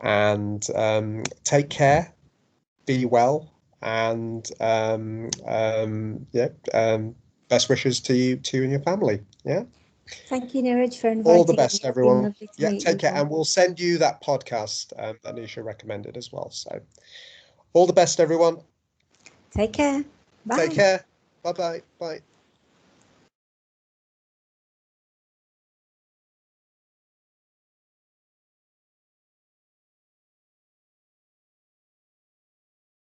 And take care, be well, and best wishes to you and your family. Yeah.
Thank you, Neeraj, for inviting me.
All the best,
It's been
everyone.
lovely to
Yeah,
meet
take
you
care,
all.
and we'll send you that podcast that Nisha recommended as well. So, all the best, everyone.
Take care. Bye.
Take care. Bye-bye. Bye.